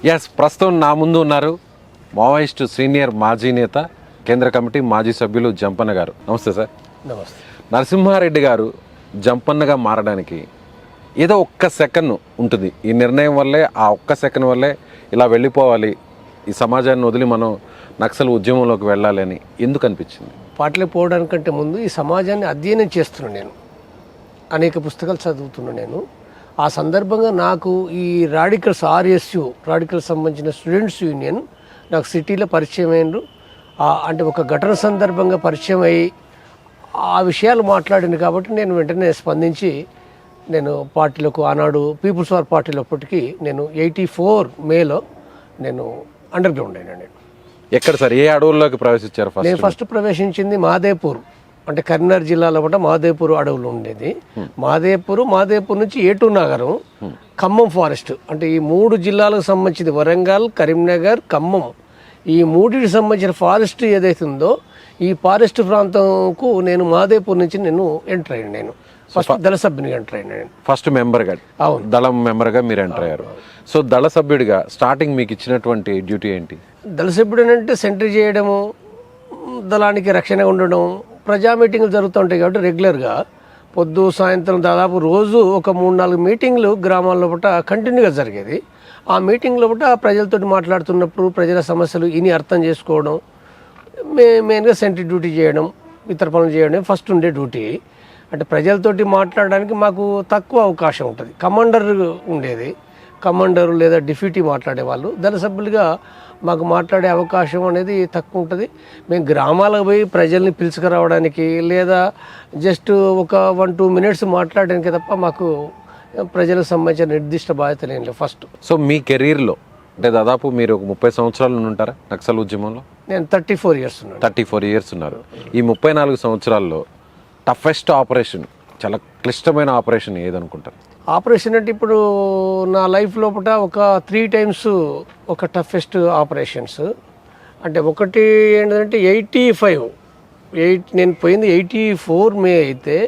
ప్రస్తుతం నా ముందు ఉన్నారు మావోయిస్టు సీనియర్ మాజీ నేత కేంద్ర కమిటీ మాజీ సభ్యులు జంపన్న గారు. నమస్తే సార్. నమస్తే. నరసింహారెడ్డి గారు జంపన్నగా మారడానికి ఏదో ఒక్క సెకండ్ ఉంటుంది. ఈ నిర్ణయం వల్లే, ఆ ఒక్క సెకండ్ వల్లే ఇలా వెళ్ళిపోవాలి, ఈ సమాజాన్ని వదిలి మనం నక్సల్ ఉద్యమంలోకి వెళ్ళాలి అని ఎందుకు అనిపించింది? పాటలు పోవడానికంటే ముందు ఈ సమాజాన్ని అధ్యయనం చేస్తున్నాను. నేను అనేక పుస్తకాలు చదువుతున్నాను. నేను ఆ సందర్భంగా నాకు ఈ రాడికల్స్ ఆర్ఎస్యు రాడికల్ సంబంధించిన స్టూడెంట్స్ యూనియన్ నాకు సిటీలో పరిచయం అయినారు. అంటే ఒక ఘటన సందర్భంగా పరిచయం అయ్యి ఆ విషయాలు మాట్లాడింది కాబట్టి నేను వెంటనే స్పందించి నేను పార్టీలకు ఆనాడు పీపుల్స్ వార్ పార్టీలోప్పటికీ నేను 84 మేలో నేను అండర్ గ్రౌండ్ అయినా. నేను ఎక్కడ సార్, ఏ అడవుల్లోకి ప్రవేశించారు? నేను ఫస్ట్ ప్రవేశించింది మాదేపూర్, అంటే కరీంనగర్ జిల్లాలో కూడా మాదేపూర్ అడవులు ఉండేది. మాదేపూర్ నుంచి ఏటూ నగరం, ఖమ్మం ఫారెస్ట్, అంటే ఈ 3 జిల్లాలకు సంబంధించింది వరంగల్, కరీంనగర్, ఖమ్మం, ఈ 3కి సంబంధించిన ఫారెస్ట్ ఏదైతే ఉందో ఈ ఫారెస్ట్ ప్రాంతంకు నేను మాదేపూర్ నుంచి నేను ఎంటర్ అయ్యాను. నేను ఫస్ట్ దళ సభ్యునిగా ఎంటర్ అయ్యాను. నేను ఫస్ట్ మెంబర్గా, అవును, దళం మెంబర్గా మీరు ఎంటర్ అయ్యారు. సో దళ సభ్యుడిగా స్టార్టింగ్ మీకు ఇచ్చినటువంటి డ్యూటీ ఏంటి? దళ సభ్యుడు అంటే సెంట్రీ చేయడము, దళానికి రక్షణగా ఉండడం, ప్రజా మీటింగ్లు జరుగుతుంటాయి కాబట్టి రెగ్యులర్గా పొద్దు సాయంత్రం దాదాపు రోజు ఒక 3-4 మీటింగ్లు గ్రామాల్లో పట్ల కంటిన్యూగా జరిగేది. ఆ మీటింగ్లో పట్ల ప్రజలతో మాట్లాడుతున్నప్పుడు ప్రజల సమస్యలు ఇని అర్థం చేసుకోవడం, మెయిన్గా సెంట్రీ డ్యూటీ చేయడం, ఇతర పనులు చేయడం ఫస్ట్ ఉండే డ్యూటీ. అంటే ప్రజలతోటి మాట్లాడడానికి మాకు తక్కువ అవకాశం ఉంటుంది. కమాండర్ ఉండేది, కమాండరు లేదా డిప్యూటీ మాట్లాడేవాళ్ళు. దళ సభ్యులుగా మాకు మాట్లాడే అవకాశం అనేది తక్కువ ఉంటుంది. మేము గ్రామాలకు పోయి ప్రజల్ని పిలుచుకురావడానికి లేదా జస్ట్ ఒక 1-2 మినిట్స్ మాట్లాడడానికి తప్ప మాకు ప్రజలకు సంబంధించిన నిర్దిష్ట బాధ్యత లేదు ఫస్ట్. సో మీ కెరీర్లో అంటే దాదాపు మీరు ఒక 30 సంవత్సరాలు ఉంటారా నక్సల్ ఉద్యమంలో? నేను 34 ఇయర్స్ ఉన్నాను. 34 ఇయర్స్ ఉన్నారు. ఈ 34 సంవత్సరాల్లో టఫెస్ట్ ఆపరేషన్, చాలా క్లిష్టమైన ఆపరేషన్ ఏదనుకుంటారు? ఆపరేషన్ అంటే ఇప్పుడు నా లైఫ్ లోపల ఒక 3 టైమ్స్ ఒక టఫెస్ట్ ఆపరేషన్స్. అంటే ఒకటి ఏంటంటే 85 నేను పోయింది 84 మే అయితే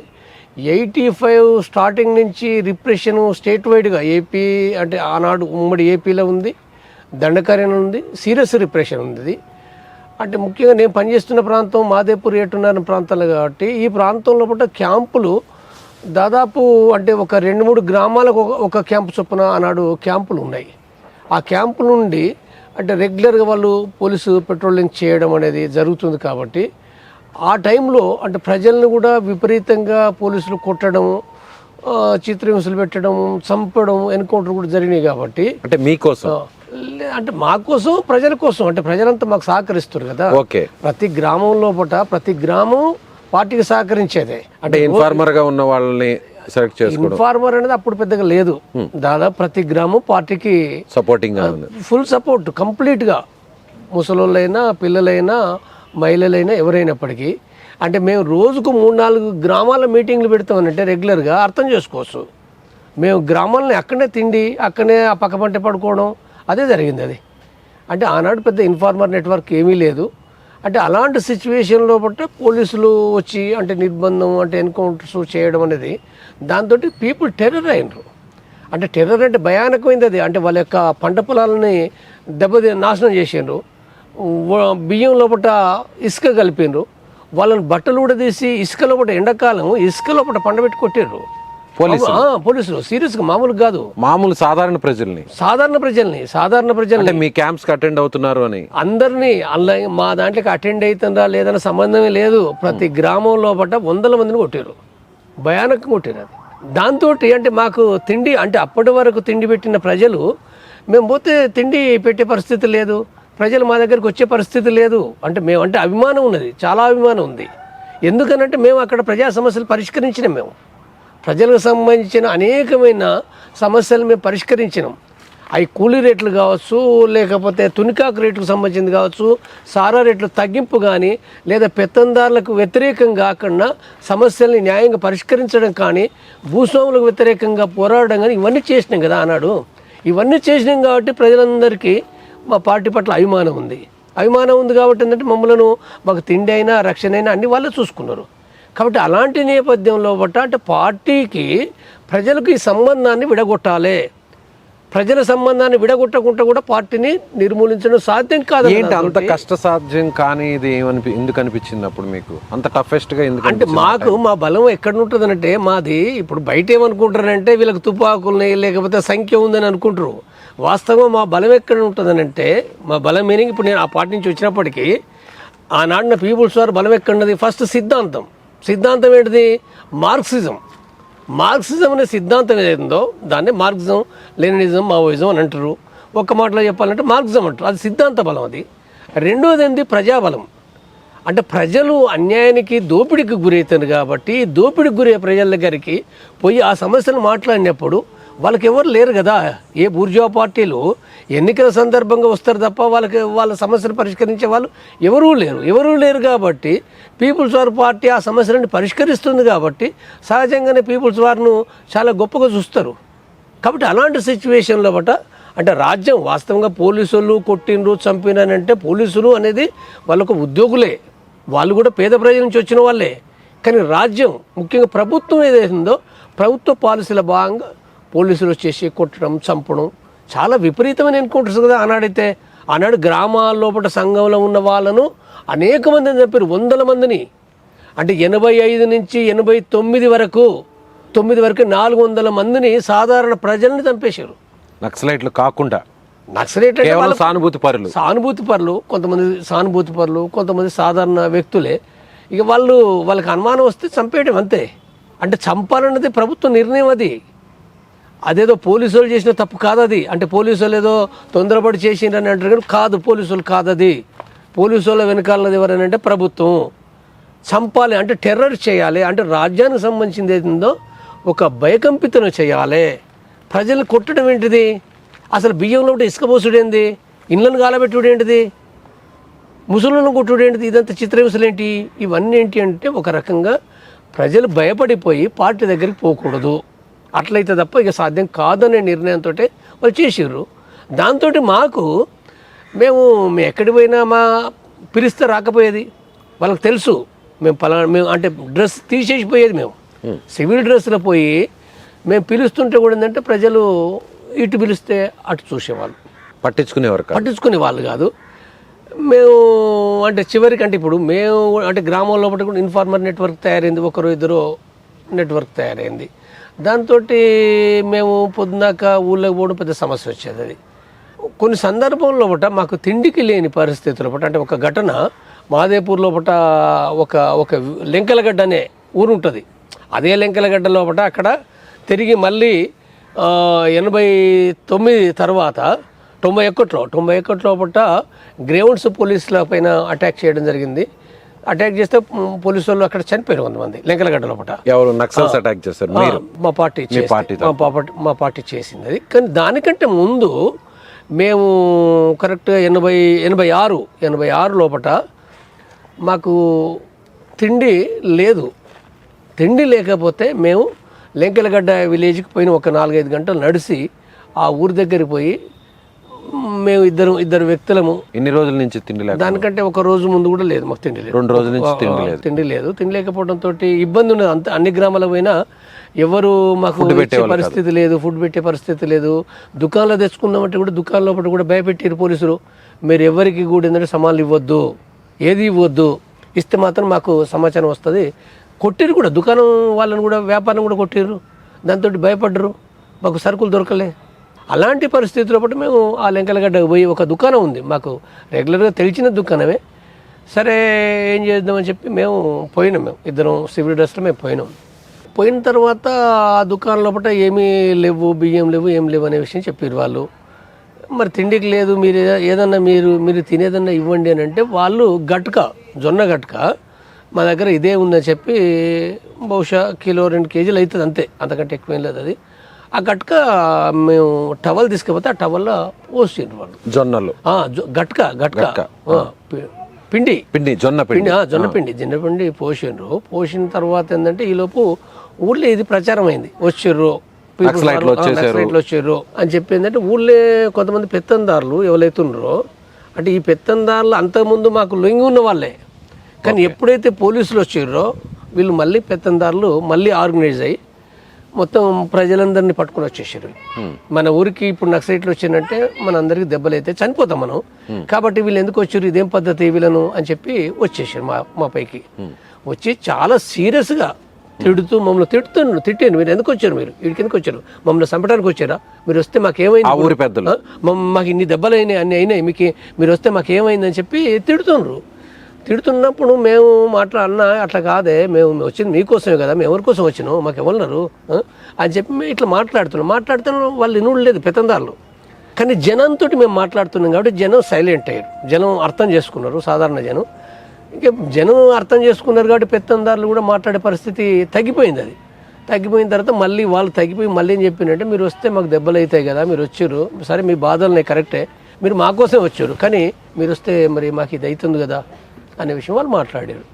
85 స్టార్టింగ్ నుంచి రిప్రెషన్ స్టేట్ వైడ్గా ఏపీ, అంటే ఆనాడు ఉమ్మడి ఏపీలో ఉంది, దండకార్యం ఉంది, సీరియస్ రిప్రెషన్ ఉంది. అంటే ముఖ్యంగా నేను పనిచేస్తున్న ప్రాంతం మాదేపూర్ ఏటున్నర ప్రాంతాలు కాబట్టి ఈ ప్రాంతంలో పట్ల క్యాంపులు దాదాపు అంటే ఒక 2-3 గ్రామాలకు ఒక క్యాంపు చొప్పున ఆనాడు క్యాంపులు ఉన్నాయి. ఆ క్యాంపు నుండి అంటే రెగ్యులర్గా వాళ్ళు పోలీసు పెట్రోలింగ్ చేయడం అనేది జరుగుతుంది. కాబట్టి ఆ టైంలో అంటే ప్రజలను కూడా విపరీతంగా పోలీసులు కొట్టడం, చిత్రహింసలు పెట్టడం, చంపడం, ఎన్కౌంటర్ కూడా జరిగినాయి. కాబట్టి అంటే మీకోసం అంటే మా కోసం, ప్రజల కోసం, అంటే ప్రజలంతా మాకు సహకరిస్తారు కదా. ఓకే. ప్రతి గ్రామంలో ప్రతి గ్రామం పార్టీకి సహకరించేదే. అంటే ఇన్ఫార్మర్ గా ఉన్న వాళ్ళని సెలెక్ట్ చేసుకోవడం. ఇన్ఫార్మర్ అనేది అప్పుడు పెద్దగా లేదు. దాదాపు ప్రతి గ్రామం పార్టీకి సపోర్టింగ్ ఫుల్ సపోర్ట్ కంప్లీట్గా, ముసలోళ్ళైనా పిల్లలైనా మహిళలైనా ఎవరైనప్పటికీ. అంటే మేము రోజుకు 3-4 గ్రామాల మీటింగ్లు పెడతామనంటే రెగ్యులర్గా అర్థం చేసుకోవచ్చు. మేము గ్రామాలని అక్కడనే తిండి, అక్కడనే ఆ పక్క పంట పడుకోవడం అదే జరిగింది. అది అంటే ఆనాడు పెద్ద ఇన్ఫార్మర్ నెట్వర్క్ ఏమీ లేదు. అంటే అలాంటి సిచ్యువేషన్లో బట్టి పోలీసులు వచ్చి అంటే నిర్బంధం, అంటే ఎన్కౌంటర్స్ చేయడం అనేది దాంతో పీపుల్ టెర్రర్ అయినరు. అంటే టెర్రర్ అంటే భయానకమైంది అది. అంటే వాళ్ళ యొక్క పంట పొలాలని నాశనం చేసిండ్రు, బియ్యం లోపల ఇసుక కలిపిండ్రు, వాళ్ళని బట్టలు కూడా తీసి ఇసుక లోపల, ఎండాకాలం ఇసుక లోపల పండబెట్టి కొట్టిర్రు పోలీసులు. సీరియస్గా, మామూలు కాదు, మామూలు సాధారణ ప్రజల్ని మీ క్యాంప్స్ కి అటెండ్ అవుతున్నారు అని అందరినీ అలా మా దాంట్లోకి అటెండ్ అవుతుందా లేదన్న సంబంధమే లేదు. ప్రతి గ్రామంలో 100 మందిని కొట్టారు, భయానకంగా కొట్టారు. అది దాంతో అంటే మాకు తిండి, అంటే అప్పటి వరకు తిండి పెట్టిన ప్రజలు మేము పోతే తిండి పెట్టే పరిస్థితి లేదు, ప్రజలు మా దగ్గరికి వచ్చే పరిస్థితి లేదు. అంటే మేము అంటే అభిమానం ఉన్నది, చాలా అభిమానం ఉంది. ఎందుకనంటే మేము అక్కడ ప్రజా సమస్యలు పరిష్కరించినాం. మేము ప్రజలకు సంబంధించిన అనేకమైన సమస్యలు మేము పరిష్కరించినాం. అవి కూలీ రేట్లు కావచ్చు, లేకపోతే తునికాకు రేట్లకు సంబంధించింది కావచ్చు, సారా రేట్లు తగ్గింపు కానీ, లేదా పెత్తందారులకు వ్యతిరేకంగా కాకుండా సమస్యల్ని న్యాయంగా పరిష్కరించడం కానీ, భూస్వాములకు వ్యతిరేకంగా పోరాడడం కానీ ఇవన్నీ చేసినాం కదా ఆనాడు. ఇవన్నీ చేసినాం కాబట్టి ప్రజలందరికీ మా పార్టీ పట్ల అభిమానం ఉంది. కాబట్టి ఏంటంటే మమ్మల్ని మాకు తిండి అయినా రక్షణ అయినా అన్ని వాళ్ళే చూసుకున్నారు. కాబట్టి అలాంటి నేపథ్యంలో అంటే పార్టీకి ప్రజలకు ఈ సంబంధాన్ని విడగొట్టాలి, ప్రజల సంబంధాన్ని విడగొట్టకుండా కూడా పార్టీని నిర్మూలించడం సాధ్యం కాదు. ఏంటి అంత కష్టసాధ్యం కానీ ఇది ఎందుకు అనిపించింది అప్పుడు మీకు అంత టఫెస్ట్గా ఎందుకు అంటే మాకు మా బలం ఎక్కడ ఉంటుందనంటే మాది ఇప్పుడు బయట ఏమనుకుంటారంటే వీళ్ళకి తుపాకుల్ని లేకపోతే సంఖ్య ఉందని అనుకుంటారు. వాస్తవం మా బలం ఎక్కడ ఉంటుందనంటే మా బలం మీనింగ్ ఇప్పుడు నేను ఆ పార్టీ నుంచి వచ్చినప్పటికీ ఆనాడిన పీపుల్స్ వారు బలం ఎక్కడున్నది ఫస్ట్ సిద్ధాంతం ఏంటిది మార్క్సిజం అనే సిద్ధాంతం ఏదైందో దాన్ని మార్క్సిజం లెనినిజం మావోయిజం అని అంటారు. ఒక్క మాటలో చెప్పాలంటే మార్క్సిజం అంటారు, అది సిద్ధాంత బలం. అది రెండోది ఏంది ప్రజాబలం. అంటే ప్రజలు అన్యాయానికి దోపిడీకి గురవుతారు కాబట్టి దోపిడీకి గురయ్యే ప్రజల దగ్గరికి పోయి ఆ సమస్యలు మాట్లాడినప్పుడు వాళ్ళకి ఎవరు లేరు కదా. ఏ బూర్జువా పార్టీలు ఎన్నికల సందర్భంగా వస్తారు తప్ప వాళ్ళ సమస్యలు పరిష్కరించే వాళ్ళు ఎవరూ లేరు కాబట్టి పీపుల్స్ వార్ పార్టీ ఆ సమస్యలను పరిష్కరిస్తుంది కాబట్టి సహజంగానే పీపుల్స్ వార్ను చాలా గొప్పగా చూస్తారు. కాబట్టి అలాంటి సిచ్యువేషన్లో బట్ట అంటే రాజ్యం వాస్తవంగా పోలీసులు కొట్టిండ్రు చంపినానంటే పోలీసులు అనేది వాళ్ళకు ఉద్యోగులే, వాళ్ళు కూడా పేద ప్రజల నుంచి వచ్చిన వాళ్ళే. కానీ రాజ్యం ముఖ్యంగా ప్రభుత్వం ఏదైతుందో ప్రభుత్వ పాలసీల భాగంగా పోలీసులు వచ్చేసి కొట్టడం చంపడం చాలా విపరీతమైన ఎన్కౌంటర్స్ కదా. ఆనాడు గ్రామాల లోపల సంఘంలో ఉన్న వాళ్ళను అనేక మందిని చంపారు, 100 మందిని. అంటే 85 నుంచి 89 వరకు 400 మందిని సాధారణ ప్రజల్ని చంపేశారు. నక్సలైట్లు కాకుండా నక్సలైట్ సానుభూతి పరులు కొంతమంది సాధారణ వ్యక్తులే. ఇక వాళ్ళకి అనుమానం వస్తే చంపేయడం అంతే. అంటే చంపాలన్నది ప్రభుత్వ నిర్ణయం. అదేదో పోలీసులు చేసిన తప్పు కాదు అది. అంటే పోలీసులు ఏదో తొందరపడి చేసిండ్రని అంటారు కానీ కాదు, పోలీసులు కాదు అది. పోలీసుల వెనకాలన్నది ఎవరనంటే ప్రభుత్వం. చంపాలి అంటే టెర్రర్ చేయాలి, అంటే రాజ్యానికి సంబంధించింది ఏదో ఒక భయకంపితను చేయాలి. ప్రజల్ని కొట్టడం ఏంటిది, అసలు బియ్యంలో ఇసుక పోసుడు ఏంది, ఇళ్ళను గాలబెట్టుడు ఏంటిది, ముసలులను కొట్టుడు ఏంటిది, ఇదంతా చిత్రహింసలు ఏంటి, ఇవన్నీ ఏంటి అంటే ఒక రకంగా ప్రజలు భయపడిపోయి పార్టీ దగ్గరికి పోకూడదు, అట్లయితే తప్ప ఇక సాధ్యం కాదనే నిర్ణయంతో వాళ్ళు చేసిర్రు. దాంతో మేము ఎక్కడికి పోయినా పిలిస్తే రాకపోయేది. వాళ్ళకి తెలుసు మేము అంటే డ్రెస్ తీసేసిపోయేది. మేము సివిల్ డ్రెస్లో పోయి మేము పిలుస్తుంటే కూడా ఏంటంటే ప్రజలు ఇటు పిలిస్తే అటు చూసేవాళ్ళు, పట్టించుకునే వాళ్ళు కాదు. మేము అంటే చివరికి అంటే ఇప్పుడు మేము అంటే గ్రామంలో కూడా ఇన్ఫార్మర్ నెట్వర్క్ తయారైంది, ఒకరు ఇద్దరు నెట్వర్క్ తయారైంది. దాంతో మేము పొద్దున్నాక ఊళ్ళోకి పోవడం పెద్ద సమస్య వచ్చేది. అది కొన్ని సందర్భంలో మాకు తిండికి లేని పరిస్థితుల అంటే ఒక ఘటన మాదేపూర్ లోపల ఒక లెంకలగడ్డ అనే ఊరు ఉంటుంది. అదే లెంకలగడ్డ లోపల అక్కడ తిరిగి మళ్ళీ 89 తర్వాత 91 లోపల గ్రౌండ్స్ పోలీసుల పైన అటాక్ చేయడం జరిగింది. అటాక్ చేస్తే పోలీసు వాళ్ళు అక్కడ చనిపోయారు కొంతమంది లెంకలగడ్డ లోపల. ఎవరు నక్సల్స్ అటాక్ చేశారు? మా పార్టీ చేసింది అది. కానీ దానికంటే ముందు మేము కరెక్ట్గా 86 లోపల మాకు తిండి లేదు. తిండి లేకపోతే మేము లెంకలగడ్డ విలేజ్కి పోయిన ఒక 4-5 గంటలు నడిచి ఆ ఊరి దగ్గరికి పోయి మేము ఇద్దరు వ్యక్తులము. ఎన్ని రోజుల నుంచి తిండి లేదు? దానికంటే ఒక రోజు ముందు కూడా లేదు మాకు తిండి లేదు. 2 రోజుల నుంచి తిండి లేదు. తిండి లేకపోవడంతో ఇబ్బంది ఉన్నది. అంత అన్ని గ్రామాలకు పోయినా ఎవరు మాకు ఇచ్చే పరిస్థితి లేదు, ఫుడ్ పెట్టే పరిస్థితి లేదు. దుకాణంలో తెచ్చుకుందామంటే కూడా దుకాణం లోపల కూడా భయపెట్టారు పోలీసులు. మీరు ఎవరికి కూడా ఏంటంటే సామాన్లు ఇవ్వద్దు, ఏది ఇవ్వద్దు, ఇస్తే మాత్రం మాకు సమాచారం వస్తుంది. కొట్టిరు కూడా దుకాణం వాళ్ళని కూడా, వ్యాపారం కూడా కొట్టిర్రు. దాంతో భయపడ్డరు, మాకు సరుకులు దొరకలే. అలాంటి పరిస్థితుల్లో మేము ఆ లెంకలగడ్డకు పోయి ఒక దుకాణం ఉంది మాకు రెగ్యులర్గా తెలిసిన దుకాణమే. సరే ఏం చేద్దామని చెప్పి మేము ఇద్దరం సివిల్ డ్రెస్లో మేము పోయిన తర్వాత ఆ దుకాణం లోపల ఏమీ లేవు, బియ్యం లేవు, ఏం లేవు అనే విషయం చెప్పారు వాళ్ళు. మరి తిండికి లేదు, మీరు ఏదన్నా మీరు తినేదన్నా ఇవ్వండి అని అంటే వాళ్ళు జొన్న గట్క మా దగ్గర ఇదే ఉందని చెప్పి బహుశా 1-2 కేజీలు అవుతుంది అంతే, అంతకంటే ఎక్కువేం లేదు. అది ఆ గట్క మేము టవల్ తీసుకుపోతే ఆ టవల్లో పోసిండ్రు వాళ్ళు. జొన్నలు గట్క పిండి జొన్న పిండి పోసిండ్రు. పోసిన తర్వాత ఏంటంటే ఈలోపు ఊళ్ళో ఇది ప్రచారం అయింది, వచ్చిర్రు నక్సలైట్లు వచ్చిర్రు అని చెప్పి ఏంటంటే ఊళ్ళో కొంతమంది పెత్తందారులు ఎవరైతున్నారో, అంటే ఈ పెత్తందారులు అంతకుముందు మాకు లొంగి ఉన్న వాళ్ళే. కానీ ఎప్పుడైతే పోలీసులు వచ్చిర్రో వీళ్ళు మళ్ళీ పెత్తందారులు మళ్ళీ ఆర్గనైజ్ అయ్యి మొత్తం ప్రజలందరినీ పట్టుకుని వచ్చేసారు. మన ఊరికి ఇప్పుడు నక్సలైట్లు వచ్చిందంటే మన అందరికి దెబ్బలైతే చనిపోతాం మనం. కాబట్టి వీళ్ళు ఎందుకు వచ్చారు, ఇదేం పద్ధతి వీళ్ళను అని చెప్పి వచ్చేసారు మా పైకి. వచ్చి చాలా సీరియస్గా తిడుతూ మమ్మల్ని తిట్టాను. మీరు ఎందుకు వచ్చారు, మీరు వీడికి ఎందుకు వచ్చారు, మమ్మల్ని చంపడానికి వచ్చారా, మీరు వస్తే మాకేమైంది, ఊరి పెద్దలు మాకు ఇన్ని దెబ్బలు అయినాయి, అన్ని అయినాయి, మీకు మీరు వస్తే మాకేమైందని చెప్పి తిడుతున్నారు. తిడుతున్నప్పుడు మేము అన్న అట్లా కాదే, మేము వచ్చింది మీకోసమే కదా, మేము ఎవరి కోసం వచ్చినాం, మాకు ఎవరున్నారు అని చెప్పి మేము ఇట్లా మాట్లాడుతున్నాం. వాళ్ళు ఇనుడు లేదు పెత్తందారులు. కానీ జనంతో మేము మాట్లాడుతున్నాం కాబట్టి జనం సైలెంట్ అయ్యారు, జనం అర్థం చేసుకున్నారు. సాధారణ జనం ఇంకా జనం అర్థం చేసుకున్నారు కాబట్టి పెత్తందారులు కూడా మాట్లాడే పరిస్థితి తగ్గిపోయింది. అది తగ్గిపోయిన తర్వాత మళ్ళీ వాళ్ళు తగ్గిపోయి మళ్ళీ ఏం చెప్పినట్టే, మీరు వస్తే మాకు దెబ్బలు అవుతాయి కదా, మీరు వచ్చారు సరే, మీ బాధలనే కరెక్టే, మీరు మా కోసమే వచ్చారు, కానీ మీరు వస్తే మరి మాకు ఇది అవుతుంది కదా అనే విషయం వాళ్ళు మాట్లాడారు.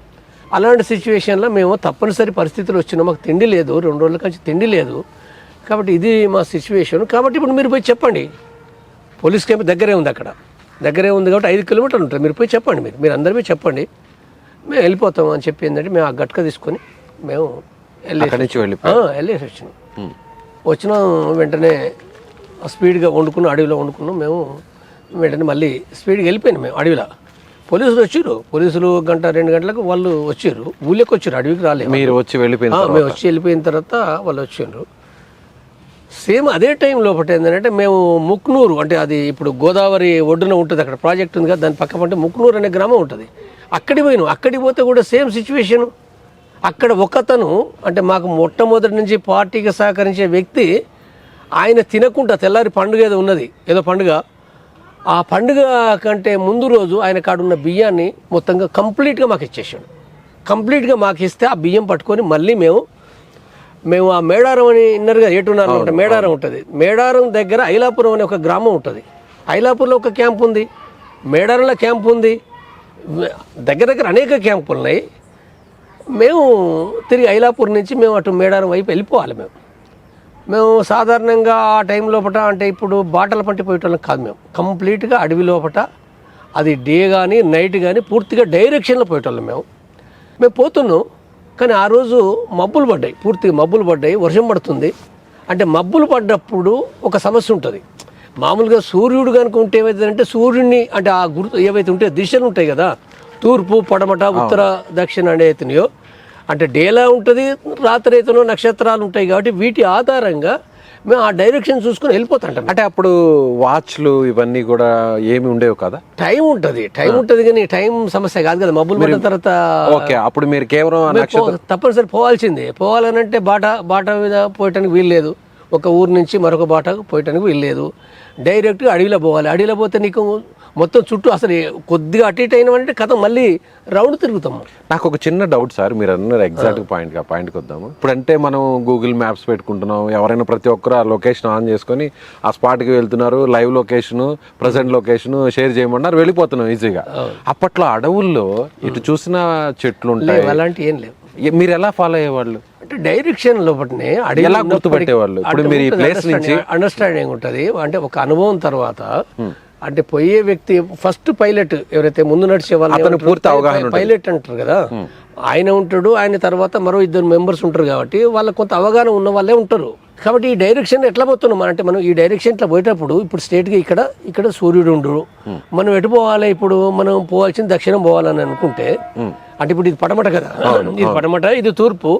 అలాంటి సిచ్యువేషన్లో మేము తప్పనిసరి పరిస్థితులు వచ్చినాం, మాకు తిండి లేదు, 2 రోజుల నుంచి తిండి లేదు, కాబట్టి ఇది మా సిచ్యువేషన్. కాబట్టి ఇప్పుడు మీరు పోయి చెప్పండి, పోలీస్ క్యాంప్ దగ్గరే ఉంది, అక్కడ దగ్గరే ఉంది కాబట్టి 5 కిలోమీటర్లు ఉంటుంది, మీరు పోయి చెప్పండి, మీరు అందరూ పోయి చెప్పండి, మేము వెళ్ళిపోతాం అని చెప్పి ఏంటంటే మేము ఆ గట్క తీసుకొని మేము వెళ్ళేసి వచ్చినాం. వెంటనే స్పీడ్గా వండుకున్నాం, అడవిలో వండుకున్నాం. మేము వెంటనే మళ్ళీ స్పీడ్గా వెళ్ళిపోయినాం మేము అడవిలో. పోలీసులు వచ్చారు, పోలీసులు 1-2 గంటలకు వాళ్ళు వచ్చారు, ఊళ్ళోకి వచ్చారు, అడవికి రాలేదు. మీరు వచ్చి మేము వచ్చి వెళ్ళిపోయిన తర్వాత వాళ్ళు వచ్చారు. సేమ్ అదే టైం లోపల ఏంటంటే మేము ముక్నూరు, అంటే అది ఇప్పుడు గోదావరి ఒడ్డున ఉంటుంది, అక్కడ ప్రాజెక్ట్ ఉంది కదా, దాని పక్క పంటే ముక్నూరు అనే గ్రామం ఉంటుంది. అక్కడికి పోయినాం. అక్కడికి పోతే కూడా సేమ్ సిచ్యువేషన్. అక్కడ ఒకతను అంటే మాకు మొట్టమొదటి నుంచి పార్టీకి సహకరించే వ్యక్తి, ఆయన తినకుండా తెల్లారి పండుగ ఏదో ఉన్నది, ఏదో పండుగ, ఆ పండుగ కంటే ముందు రోజు ఆయన కాడున్న బియ్యాన్ని మొత్తంగా కంప్లీట్గా మాకు ఇచ్చేసాడు. కంప్లీట్గా మాకు ఇస్తే ఆ బియ్యం పట్టుకొని మళ్ళీ మేము ఆ మేడారం అని ఇన్నర్గా ఏటున్నారో ఉంటుంది, మేడారం ఉంటుంది, మేడారం దగ్గర ఐలాపురం అనే ఒక గ్రామం ఉంటుంది. ఐలాపూర్లో ఒక క్యాంప్ ఉంది, మేడారంలో క్యాంప్ ఉంది, దగ్గర అనేక క్యాంపులు ఉన్నాయి. మేము తిరిగి ఐలాపూర్ నుంచి మేము అటు మేడారం వైపు వెళ్ళిపోవాలి. మేము సాధారణంగా ఆ టైం లోపల అంటే ఇప్పుడు బాటల పంటి పోయేటోళ్ళం కాదు, మేము కంప్లీట్గా అడవి లోపల, అది డే కానీ నైట్ కానీ పూర్తిగా డైరెక్షన్లో పోయేటోళ్ళం. మేము పోతున్నాం, కానీ ఆ రోజు మబ్బులు పడ్డాయి, పూర్తిగా మబ్బులు పడ్డాయి, వర్షం పడుతుంది. అంటే మబ్బులు పడ్డప్పుడు ఒక సమస్య ఉంటుంది. మామూలుగా సూర్యుడు కనుక ఉంటే ఏమవుతుందంటే సూర్యుడిని అంటే ఆ గుర్తు ఏవైతే ఉంటాయో దిశలు ఉంటాయి కదా, తూర్పు పడమట ఉత్తర దక్షిణ అనేతనియో, అంటే డేలా ఉంటుంది, రాత్రి అయితేనో నక్షత్రాలు ఉంటాయి. కాబట్టి వీటి ఆధారంగా మేము ఆ డైరెక్షన్ చూసుకుని వెళ్ళిపోతుంటాం. అంటే అప్పుడు వాచ్లు ఇవన్నీ కూడా ఏమి ఉండేవి కదా, టైం ఉంటుంది కానీ టైం సమస్య కాదు కదా. మబ్బులు పడిన తర్వాత అప్పుడు మీరు కేవలం తప్పనిసరి పోవాలనంటే బాట మీద పోయటానికి వీలు లేదు, ఒక ఊరు నుంచి మరొక బాటకు పోయటానికి వీలు లేదు, డైరెక్ట్గా అడవిలో పోవాలి. అడవిలో పోతే నీకు మొత్తం చుట్టూ అసలు కొద్దిగా అటు ఇటు అయినామంటే కథ మళ్ళీ రౌండ్ తిరుగుతాము. నాకు ఒక చిన్న డౌట్ సార్, మీరు అన్నారు ఎగ్జాక్ట్ పాయింట్కి వద్దాము. ఇప్పుడు అంటే మనం గూగుల్ మ్యాప్స్ పెట్టుకుంటున్నాం, ఎవరైనా ప్రతి ఒక్కరు ఆ లొకేషన్ ఆన్ చేసుకొని ఆ స్పాట్కి వెళ్తున్నారు, live location present location share చేయమన్నారు, వెళ్ళిపోతున్నాం ఈజీగా. అప్పట్లో అడవుల్లో ఇటు చూసిన చెట్లు ఉంటాయి, అలాంటి ఏం లేవు. మీరు ఎలా ఫాలో అయ్యేవాళ్ళు, అంటే డైరెక్షన్ లోపలనే ఎలా గుర్తుపెట్టేవాళ్ళు? ఇప్పుడు మీరు ఈ ప్లేస్ నుంచి అండర్స్టాండింగ్ ఉంటుంది, అంటే ఒక అనుభవం తర్వాత అంటే పోయే వ్యక్తి ఫస్ట్ పైలట్ ఎవరైతే ముందు నడిచే వాళ్ళు పూర్తి అవగాహన పైలట్ అంటారు కదా, ఆయన ఉంటాడు, ఆయన తర్వాత మరో 2 మెంబర్స్ ఉంటారు. కాబట్టి వాళ్ళకి కొంత అవగాహన ఉన్న వాళ్ళే ఉంటారు. కాబట్టి ఈ డైరెక్షన్ ఎట్లా పోతున్నాం అంటే మనం ఈ డైరెక్షన్ ఇట్లా పోయేటప్పుడు ఇప్పుడు స్ట్రేట్గా ఇక్కడ సూర్యుడు ఉండడు, మనం ఎటు పోవాలి, ఇప్పుడు మనం పోవాల్సింది దక్షిణం పోవాలని అనుకుంటే, అంటే ఇప్పుడు ఇది పడమట కదా, ఇది పడమట, ఇది తూర్పు,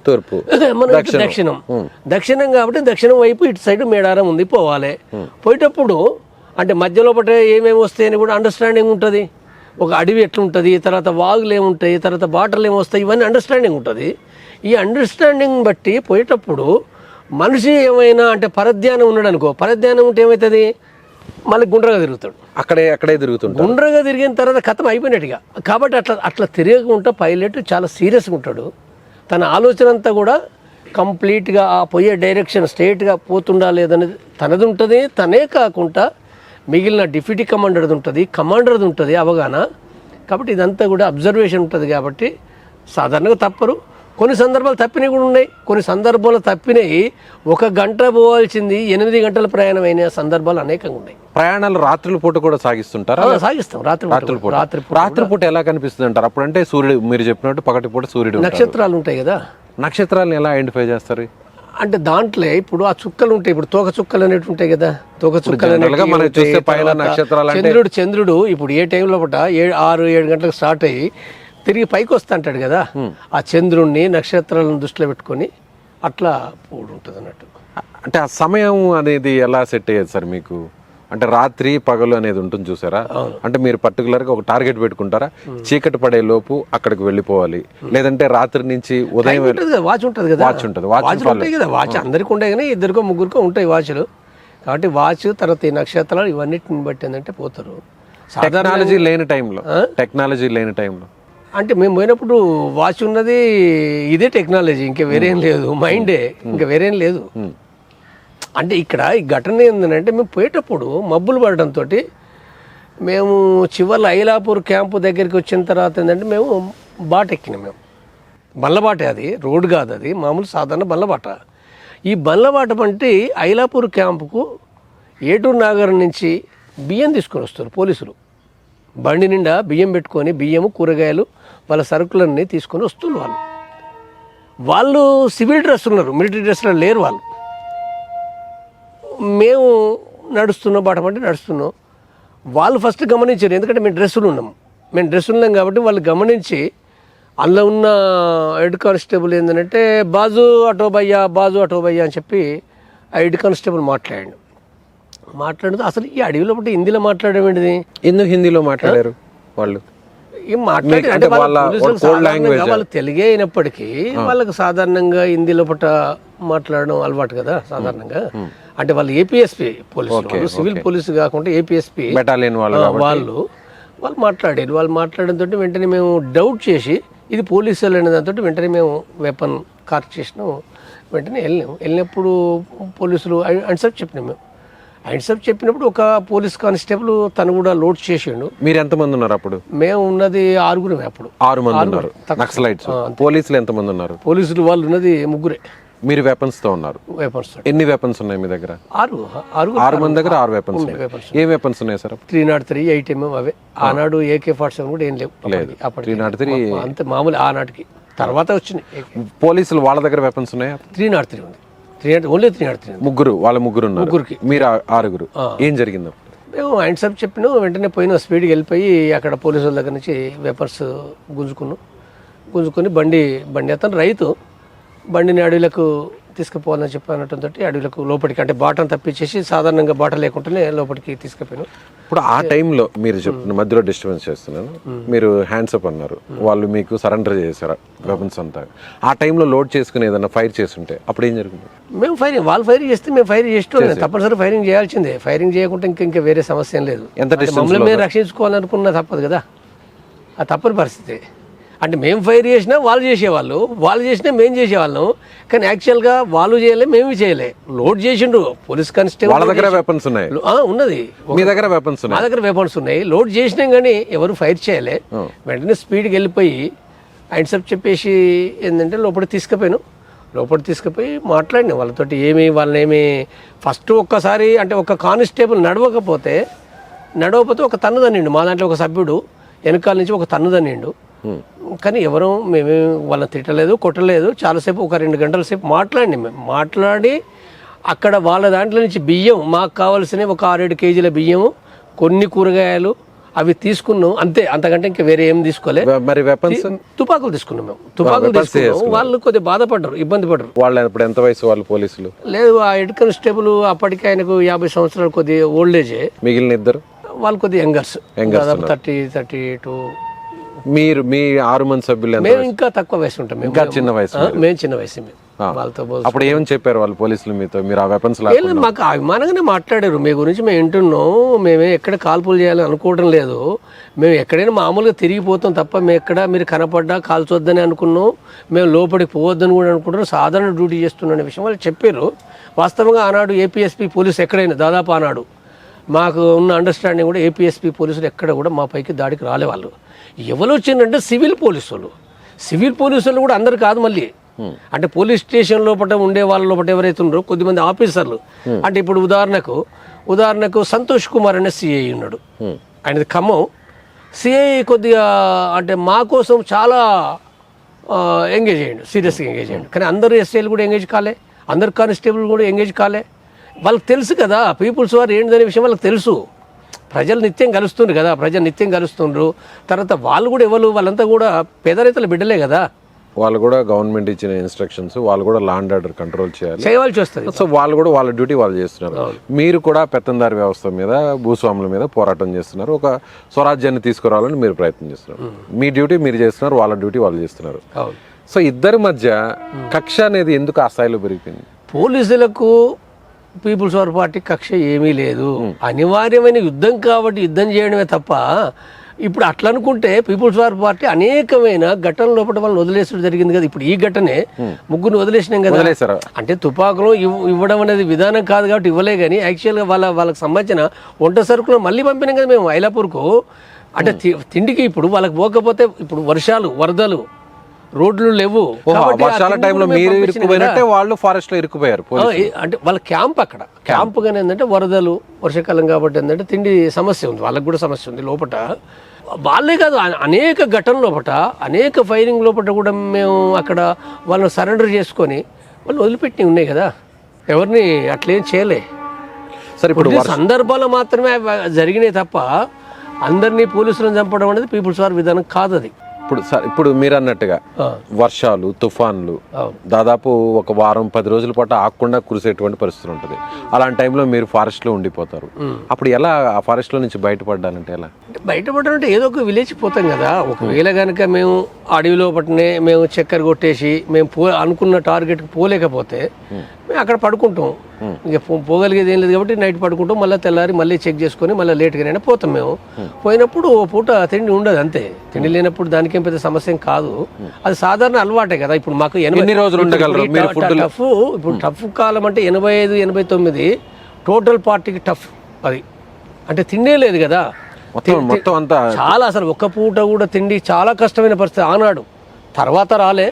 మనం దక్షిణం కాబట్టి దక్షిణం వైపు ఇటు సైడ్ మేడారం ఉంది, పోవాలి. పోయేటప్పుడు అంటే మధ్యలో పట్టే ఏమేమి వస్తాయని కూడా అండర్స్టాండింగ్ ఉంటుంది. ఒక అడవి ఎట్లుంటుంది, తర్వాత వాగులు ఏముంటాయి, తర్వాత బాటలు ఏమొస్తాయి, ఇవన్నీ అండర్స్టాండింగ్ ఉంటుంది. ఈ అండర్స్టాండింగ్ బట్టి పోయేటప్పుడు మనిషి ఏమైనా అంటే పరధ్యానం ఉన్నాడు అనుకో, పరధ్యానం ఉంటే ఏమవుతుంది, మళ్ళీ గుండ్రగా తిరుగుతాడు, అక్కడే తిరుగుతాడు. గుండ్రగా తిరిగిన తర్వాత కథం అయిపోయినట్టుగా. కాబట్టి అట్లా తిరగకుండా పైలట్ చాలా సీరియస్గా ఉంటాడు. తన ఆలోచన అంతా కూడా కంప్లీట్గా ఆ పోయే డైరెక్షన్ స్ట్రైట్గా పోతుండా లేదనేది తనది ఉంటుంది. తనే కాకుండా మిగిలిన డిప్యూటీ కమాండర్ది ఉంటుంది, కమాండర్ది ఉంటుంది అవగాహన. కాబట్టి ఇదంతా కూడా అబ్జర్వేషన్ ఉంటుంది. కాబట్టి సాధారణంగా తప్పరు, కొన్ని సందర్భాలు తప్పినవి కూడా ఉన్నాయి. కొన్ని సందర్భాలు తప్పినవి 1 గంట పోవాల్సింది 8 గంటల ప్రయాణం అయిన సందర్భాలు అనేకంగా ఉన్నాయి. ప్రయాణాలు రాత్రుల పూట కూడా సాగిస్తుంటారా? సాగిస్తాం. రాత్రిపూట ఎలా కనిపిస్తుంది అంటారు? అప్పుడు అంటే సూర్యుడు, మీరు చెప్పినట్టు పగటి పూట సూర్యుడు, నక్షత్రాలు ఉంటాయి కదా, నక్షత్రాలను ఎలా ఐడెంటిఫై చేస్తారు? అంటే దాంట్లో ఇప్పుడు ఆ చుక్కలు ఉంటాయి, ఇప్పుడు తోక చుక్కలు అనేవి ఉంటాయి కదా, తోక చుక్కలు జనరల్గా మనం చూస్తే పైన నక్షత్రాలు అంటే చంద్రుడు ఇప్పుడు ఏ టైంలో 6-7 గంటలకు స్టార్ట్ అయ్యి తిరిగి పైకి వస్తా అంటాడు కదా, ఆ చంద్రుడిని నక్షత్రాలను దృష్టిలో పెట్టుకొని అట్లా పూడు ఉంటుంది అన్నట్టు. అంటే ఆ సమయం అనేది ఎలా సెట్ అయ్యేది సార్ మీకు? అంటే రాత్రి పగలు అనేది ఉంటుంది చూసారా, అంటే మీరు పర్టికులర్గా ఒక టార్గెట్ పెట్టుకుంటారా, చీకటి పడే లోపు అక్కడికి వెళ్ళిపోవాలి, లేదంటే రాత్రి నుంచి ఉదయం వాచ్ ఉంటుంది కదా, వాచ్ ఉంటుంది, వాచ్లు ఉంటాయి కదా, వాచ్ అందరికీ ఉంటాయి కానీ 2-3 ఉంటాయి వాచ్లు. కాబట్టి వాచ్ తర్వాత ఈ నక్షత్రాలు ఇవన్నిటిని బట్టి ఏంటంటే పోతారు. టెక్నాలజీ లేని టైంలో అంటే మేము పోయినప్పుడు వాచ్ ఉన్నది, ఇదే టెక్నాలజీ, ఇంకా వేరేం లేదు, మైండే, ఇంకా వేరేం లేదు. అంటే ఇక్కడ ఈ ఘటన ఏంటంటే మేము పోయేటప్పుడు మబ్బులు పడడంతో మేము చివర్లో ఐలాపూర్ క్యాంపు దగ్గరికి వచ్చిన తర్వాత ఏంటంటే మేము బాట ఎక్కినాం. మేము బల్లబాటే, అది రోడ్డు కాదు, అది మామూలు సాధారణ బల్లబాట. ఈ బల్లబాట వంటి ఐలాపూర్ క్యాంపుకు ఏటూరు నాగర్ నుంచి బియ్యం తీసుకొని వస్తారు పోలీసులు. బండి నిండా బియ్యం పెట్టుకొని, బియ్యము కూరగాయలు వాళ్ళ సరుకులన్నీ తీసుకొని వస్తున్నారు. వాళ్ళు సివిల్ డ్రెస్ ఉన్నారు, మిలిటరీ డ్రెస్లో లేరు వాళ్ళు. మేము నడుస్తున్నాం, బాట పట్టి నడుస్తున్నాం. వాళ్ళు ఫస్ట్ గమనించారు, ఎందుకంటే మేము డ్రెస్సులు ఉన్నాం కాబట్టి వాళ్ళు గమనించి అందులో ఉన్న హెడ్ కానిస్టేబుల్ ఏంటంటే బాజు ఆటో భయ్యా అని చెప్పి ఆ హెడ్ కానిస్టేబుల్ మాట్లాడుతూ అసలు ఈ అడవిలో బట్టి హిందీలో మాట్లాడడం ఏంటిది, ఎందుకు హిందీలో మాట్లాడారు వాళ్ళు? మాట్లాడి అంటే వాళ్ళు తెలుగే అయినప్పటికీ వాళ్ళకి సాధారణంగా హిందీ లోపల మాట్లాడడం అలవాటు కదా సాధారణంగా. అంటే వాళ్ళు ఏపీఎస్పీ పోలీసు, సివిల్ పోలీసు కాకుండా ఏపీఎస్పీ బెటాలియన్ వాళ్ళు మాట్లాడారు. వాళ్ళు మాట్లాడడంతో వెంటనే మేము డౌట్ చేసి ఇది పోలీసు వాళ్ళు అనే దాంతో వెంటనే మేము వెపన్ కార్ట్ చేసినాం. వెంటనే వెళ్ళినప్పుడు పోలీసులు అన్సప్ చెప్పినాం. మేము అన్సప్ చెప్పినప్పుడు ఒక పోలీస్ కానిస్టేబుల్ తను కూడా లోడ్ చేసిండు. మీరు ఎంతమంది ఉన్నారు అప్పుడు? మేము ఉన్నది 6 అప్పుడు. 6 మంది ఉన్నారు నక్సలైట్స్. పోలీసులు ఎంతమంది ఉన్నారు? పోలీసులు వాళ్ళు ఉన్నది 3. మీరు వెపన్స్ తో ఉన్నారు? ఎన్ని వెపన్స్ ఉన్నాయి మీ దగ్గర? 6 మంది దగ్గర 6 వెపన్స్. ఏ వెపన్స్ ఉన్నాయి సార్? 303, 8mm అవే. ఆనాడు AK-47 కూడా ఏం లేవు. 303 అంతే మామూలు ఆనాటికి, తర్వాత వచ్చినాయి. పోలీసులు వాళ్ళ దగ్గర వెపన్స్ ఉన్నాయా? 303 ఉంది. ఓన్లీ 303. వాళ్ళ ముగ్గురు ఉన్నారు, మీరు 6. ఏం జరిగింది? మేము హ్యాండ్సప్ చెప్పినాం, వెంటనే పోయినా స్పీడ్కి వెళ్ళిపోయి అక్కడ పోలీసుల దగ్గర నుంచి వెపన్స్ గుంజుకొని బండి అతను రైతు బండిని అడవులకు తీసుకుపోవాలని చెప్పినట్టు అడవులకు లోపలికి, అంటే బాటను తప్పించేసి సాధారణంగా బాట లేకుండానే లోపలికి తీసుకుపోయాను. ఇప్పుడు ఆ టైంలో మీరు చెప్తున్న మధ్యలో డిస్టర్బెన్స్ చేస్తున్నాను, మీరు హ్యాండ్సప్ అన్నారు, వాళ్ళు మీకు సరెండర్ చేశారు వెపన్స్ అంతా. ఆ టైంలో లోడ్ చేసుకుని ఏదైనా ఫైర్ చేస్తుంటే అప్పుడు ఏం జరిగింది? మేము వాళ్ళు ఫైర్ చేస్తే మేము ఫైర్ చేస్తాం, తప్పనిసరి ఫైరింగ్ చేయాల్సిందే. ఫైరింగ్ చేయకుంటే ఇంకా వేరే సమస్య ఏం లేదు. మమ్మల్ని మేము రక్షించుకోవాలనుకున్నా తప్పదు కదా, ఆ తప్పని పరిస్థితి. అంటే మేము ఫైర్ చేసినా వాళ్ళు చేసేవాళ్ళు, వాళ్ళు చేసినా మేము చేసేవాళ్ళం. కానీ యాక్చువల్గా వాళ్ళు చేయలే, మేము చేయలే. లోడ్ చేసిండ్రు పోలీస్ కానిస్టేబుల్. వాళ్ళ దగ్గర వెపన్స్ ఉన్నాయి? ఉన్నది. మీ దగ్గర వెపన్స్ ఉన్నాయి? మా దగ్గర వెపన్స్ ఉన్నాయి. లోడ్ చేసినాం కానీ ఎవరు ఫైర్ చేయలే. వెంటనే స్పీడ్కి వెళ్ళిపోయి హ్యాండ్సప్ చెప్పేసి ఏంటంటే లోపలికి తీసుకుపోయి మాట్లాడినా వాళ్ళతోటి. వాళ్ళని ఫస్ట్ ఒక్కసారి అంటే ఒక కానిస్టేబుల్ నడవకపోతే ఒక తన్ను తన్నిండు. మా దాంట్లో ఒక సభ్యుడు వెనకాల నుంచి ఒక తన్ను తన్నిండు. కానీ ఎవరూ మేమేం వాళ్ళని తిట్టలేదు, కొట్టలేదు. చాలాసేపు ఒక 2 గంటల సేపు మాట్లాడి అక్కడ వాళ్ళ దాంట్లో నుంచి బియ్యం, మాకు కావాల్సినవి ఒక 6-7 కేజీల బియ్యము, కొన్ని కూరగాయలు అవి తీసుకున్నాం అంతే. అంతకంటే ఇంకా వేరే ఏం తీసుకోలే. మరి వెపన్స్? తుపాకులు తీసుకున్నాం మేము. తుపాకులు తీసుకున్నాం. వాళ్ళు కొద్దిగా బాధపడ్డారు, ఇబ్బంది పడ్డారు. వాళ్ళు ఇప్పుడు ఎంత వయసు వాళ్ళు పోలీసులు? లేదు, ఆ హెడ్ కానిస్టేబుల్ అప్పటికి ఆయనకు 50 సంవత్సరాలు, కొద్దిగా ఓల్డేజే. మిగిలిన 2 వాళ్ళు కొద్దిగా యంగర్స్, దాదాపు 30-32. మీరు మీ 6 మంది సభ్యులు? మేము ఇంకా తక్కువ వయసు ఉంటాం. ఇంకా చిన్న వయసు? మేము చిన్న వయసు. వాళ్ళతో అప్పుడు ఏమని చెప్పారు వాళ్ళు పోలీసులు మీతో? మీరు ఆ వెపన్స్ మాకు అభిమానంగానే మాట్లాడారు. మీ గురించి మేము వింటున్నాం, మేమే ఎక్కడ కాల్పులు చేయాలని అనుకోవడం లేదు, మేము ఎక్కడైనా మామూలుగా తిరిగిపోతాం తప్ప మీరు కనపడ్డా కాల్చొద్దని అనుకున్నాం, మేము లోపలికి పోవద్దని కూడా అనుకుంటున్నాం, సాధారణ డ్యూటీ చేస్తున్న విషయం వాళ్ళు చెప్పారు. వాస్తవంగా ఆనాడు ఏపీఎస్పీ పోలీసు ఎక్కడైనా దాదాపు ఆనాడు మాకు ఉన్న అండర్స్టాండింగ్ కూడా ఏపీఎస్పీ పోలీసులు ఎక్కడ కూడా మా పైకి దాడికి రాలేవాళ్ళు. ఎవరు వచ్చిందంటే సివిల్ పోలీసులు కూడా అందరు కాదు. మళ్ళీ అంటే పోలీస్ స్టేషన్ లోపల ఉండే వాళ్ళ లోపల ఎవరైతే ఉన్నారో కొద్దిమంది ఆఫీసర్లు, అంటే ఇప్పుడు ఉదాహరణకు సంతోష్ కుమార్ అనే సిఐ ఉన్నాడు, ఆయనది ఖమ్మం సిఐ. కొద్దిగా అంటే మా కోసం చాలా ఎంగేజ్ అయ్యాడు, సీరియస్గా ఎంగేజ్ అయ్యాడు. కానీ అందరూ ఎస్ఐలు కూడా ఎంగేజ్ కాలే. అందరు కానిస్టేబుల్ కూడా ఎంగేజ్ కాలే. వాళ్ళకి తెలుసు కదా పీపుల్స్ వార్ ఏంటనే విషయం వాళ్ళకి తెలుసు. ప్రజలు నిత్యం కలుస్తుండ్రు కదా, ప్రజలు నిత్యం కలుస్తుండ్రు. తర్వాత వాళ్ళు కూడా వాళ్ళంతా కూడా పేద రైతుల బిడ్డలే కదా. వాళ్ళు కూడా గవర్నమెంట్ ఇచ్చిన ఇన్స్ట్రక్షన్స్, వాళ్ళు కూడా లా అండ్ ఆర్డర్ కంట్రోల్ చేయవలసి వస్తుంది. సో వాళ్ళు కూడా వాళ్ళ డ్యూటీ వాళ్ళు చేస్తున్నారు. మీరు కూడా పెత్తందారి వ్యవస్థ మీద, భూస్వాముల మీద పోరాటం చేస్తున్నారు. ఒక స్వరాజ్యాన్ని తీసుకురావాలని మీరు ప్రయత్నం చేస్తున్నారు. మీ డ్యూటీ మీరు చేస్తున్నారు, వాళ్ళ డ్యూటీ వాళ్ళు చేస్తున్నారు. సో ఇద్దరి మధ్య కక్ష అనేది ఎందుకు ఆ స్థాయిలో పెరిగిపోయింది? పోలీసులకు పీపుల్స్ వార్ పార్టీ కక్ష ఏమీ లేదు. అనివార్యమైన యుద్ధం కాబట్టి యుద్ధం చేయడమే తప్ప ఇప్పుడు అట్లా అనుకుంటే పీపుల్స్ వార్ పార్టీ అనేకమైన ఘటనల లోపల వాళ్ళని వదిలేసడం జరిగింది కదా. ఇప్పుడు ఈ ఘటనే ముగ్గురిని వదిలేసినాం కదా. అంటే తుపాకులు ఇవ్వడం అనేది విధానం కాదు కాబట్టి ఇవ్వలే, కానీ యాక్చువల్గా వాళ్ళకి సంబంధించిన వంట సరుకులు మళ్ళీ పంపినాం కదా మేము ఐలాపూర్కు. అంటే తిండికి ఇప్పుడు వాళ్ళకి పోకపోతే ఇప్పుడు వర్షాలు, వరదలు, రోడ్లు లేవు. వర్షాల టైంలో మీరు ఇరుక్కుపోయినట్టే వాళ్ళు ఫారెస్ట్ లో ఇరుక్కుపోయారు. అంటే వాళ్ళ క్యాంప్ అక్కడ క్యాంప్ గానే ఏంటంటే వరదలు, వర్షాకాలం కాబట్టి ఏంటంటే తిండి సమస్య ఉంది, వాళ్ళకి కూడా సమస్య ఉంది లోపల. వాళ్ళే కాదు అనేక ఘటనల లోపల, అనేక ఫైరింగ్ లోపల కూడా మేము అక్కడ వాళ్ళని సరెండర్ చేసుకొని వాళ్ళు వదిలిపెట్టి ఉన్నాయి కదా. ఎవరిని అట్లేం చేయలే. సరే ఇప్పుడు సందర్భాలు మాత్రమే జరిగినాయి తప్ప అందరినీ పోలీసులను చంపడం అనేది పీపుల్స్ వార్ విధానం కాదు అది. ఇప్పుడు మీరు అన్నట్టుగా వర్షాలు, తుఫాన్లు దాదాపు ఒక వారం 10 రోజుల పాటు ఆగకుండా కురిసేటువంటి పరిస్థితి ఉంటుంది. అలాంటి టైంలో మీరు ఫారెస్ట్ లో ఉండిపోతారు. అప్పుడు ఎలా ఆ ఫారెస్ట్ లో నుంచి బయటపడాలంటే ఎలా? బయటపడాలంటే ఏదో ఒక విలేజ్ పోతాం కదా. ఒకవేళ కనుక మేము అడవి లోపలనే మేము చక్కెర కొట్టేసి మేము అనుకున్న టార్గెట్కి పోలేకపోతే మేము అక్కడ పడుకుంటాం. ఇక పోగలిగేది ఏం లేదు కాబట్టి నైట్ పడుకుంటాం. మళ్ళీ తెల్లారి మళ్ళీ చెక్ చేసుకొని మళ్ళీ లేట్గానైనా పోతాం. మేము పోయినప్పుడు ఓ పూట తిండి ఉండదు అంతే. తిండి లేనప్పుడు దానికేం పెద్ద సమస్య కాదు, అది సాధారణ అలవాటే కదా. ఇప్పుడు మాకు 80 రోజులు టఫ్, ఇప్పుడు టఫ్ కాలం అంటే 85, 89 టోటల్ పార్టీకి టఫ్. అది అంటే తిండే లేదు కదా మొత్తం అంతా చాలా. అసలు ఒక్క పూట కూడా తిండి చాలా కష్టమైన పరిస్థితి ఆనాడు. తర్వాత రాలే,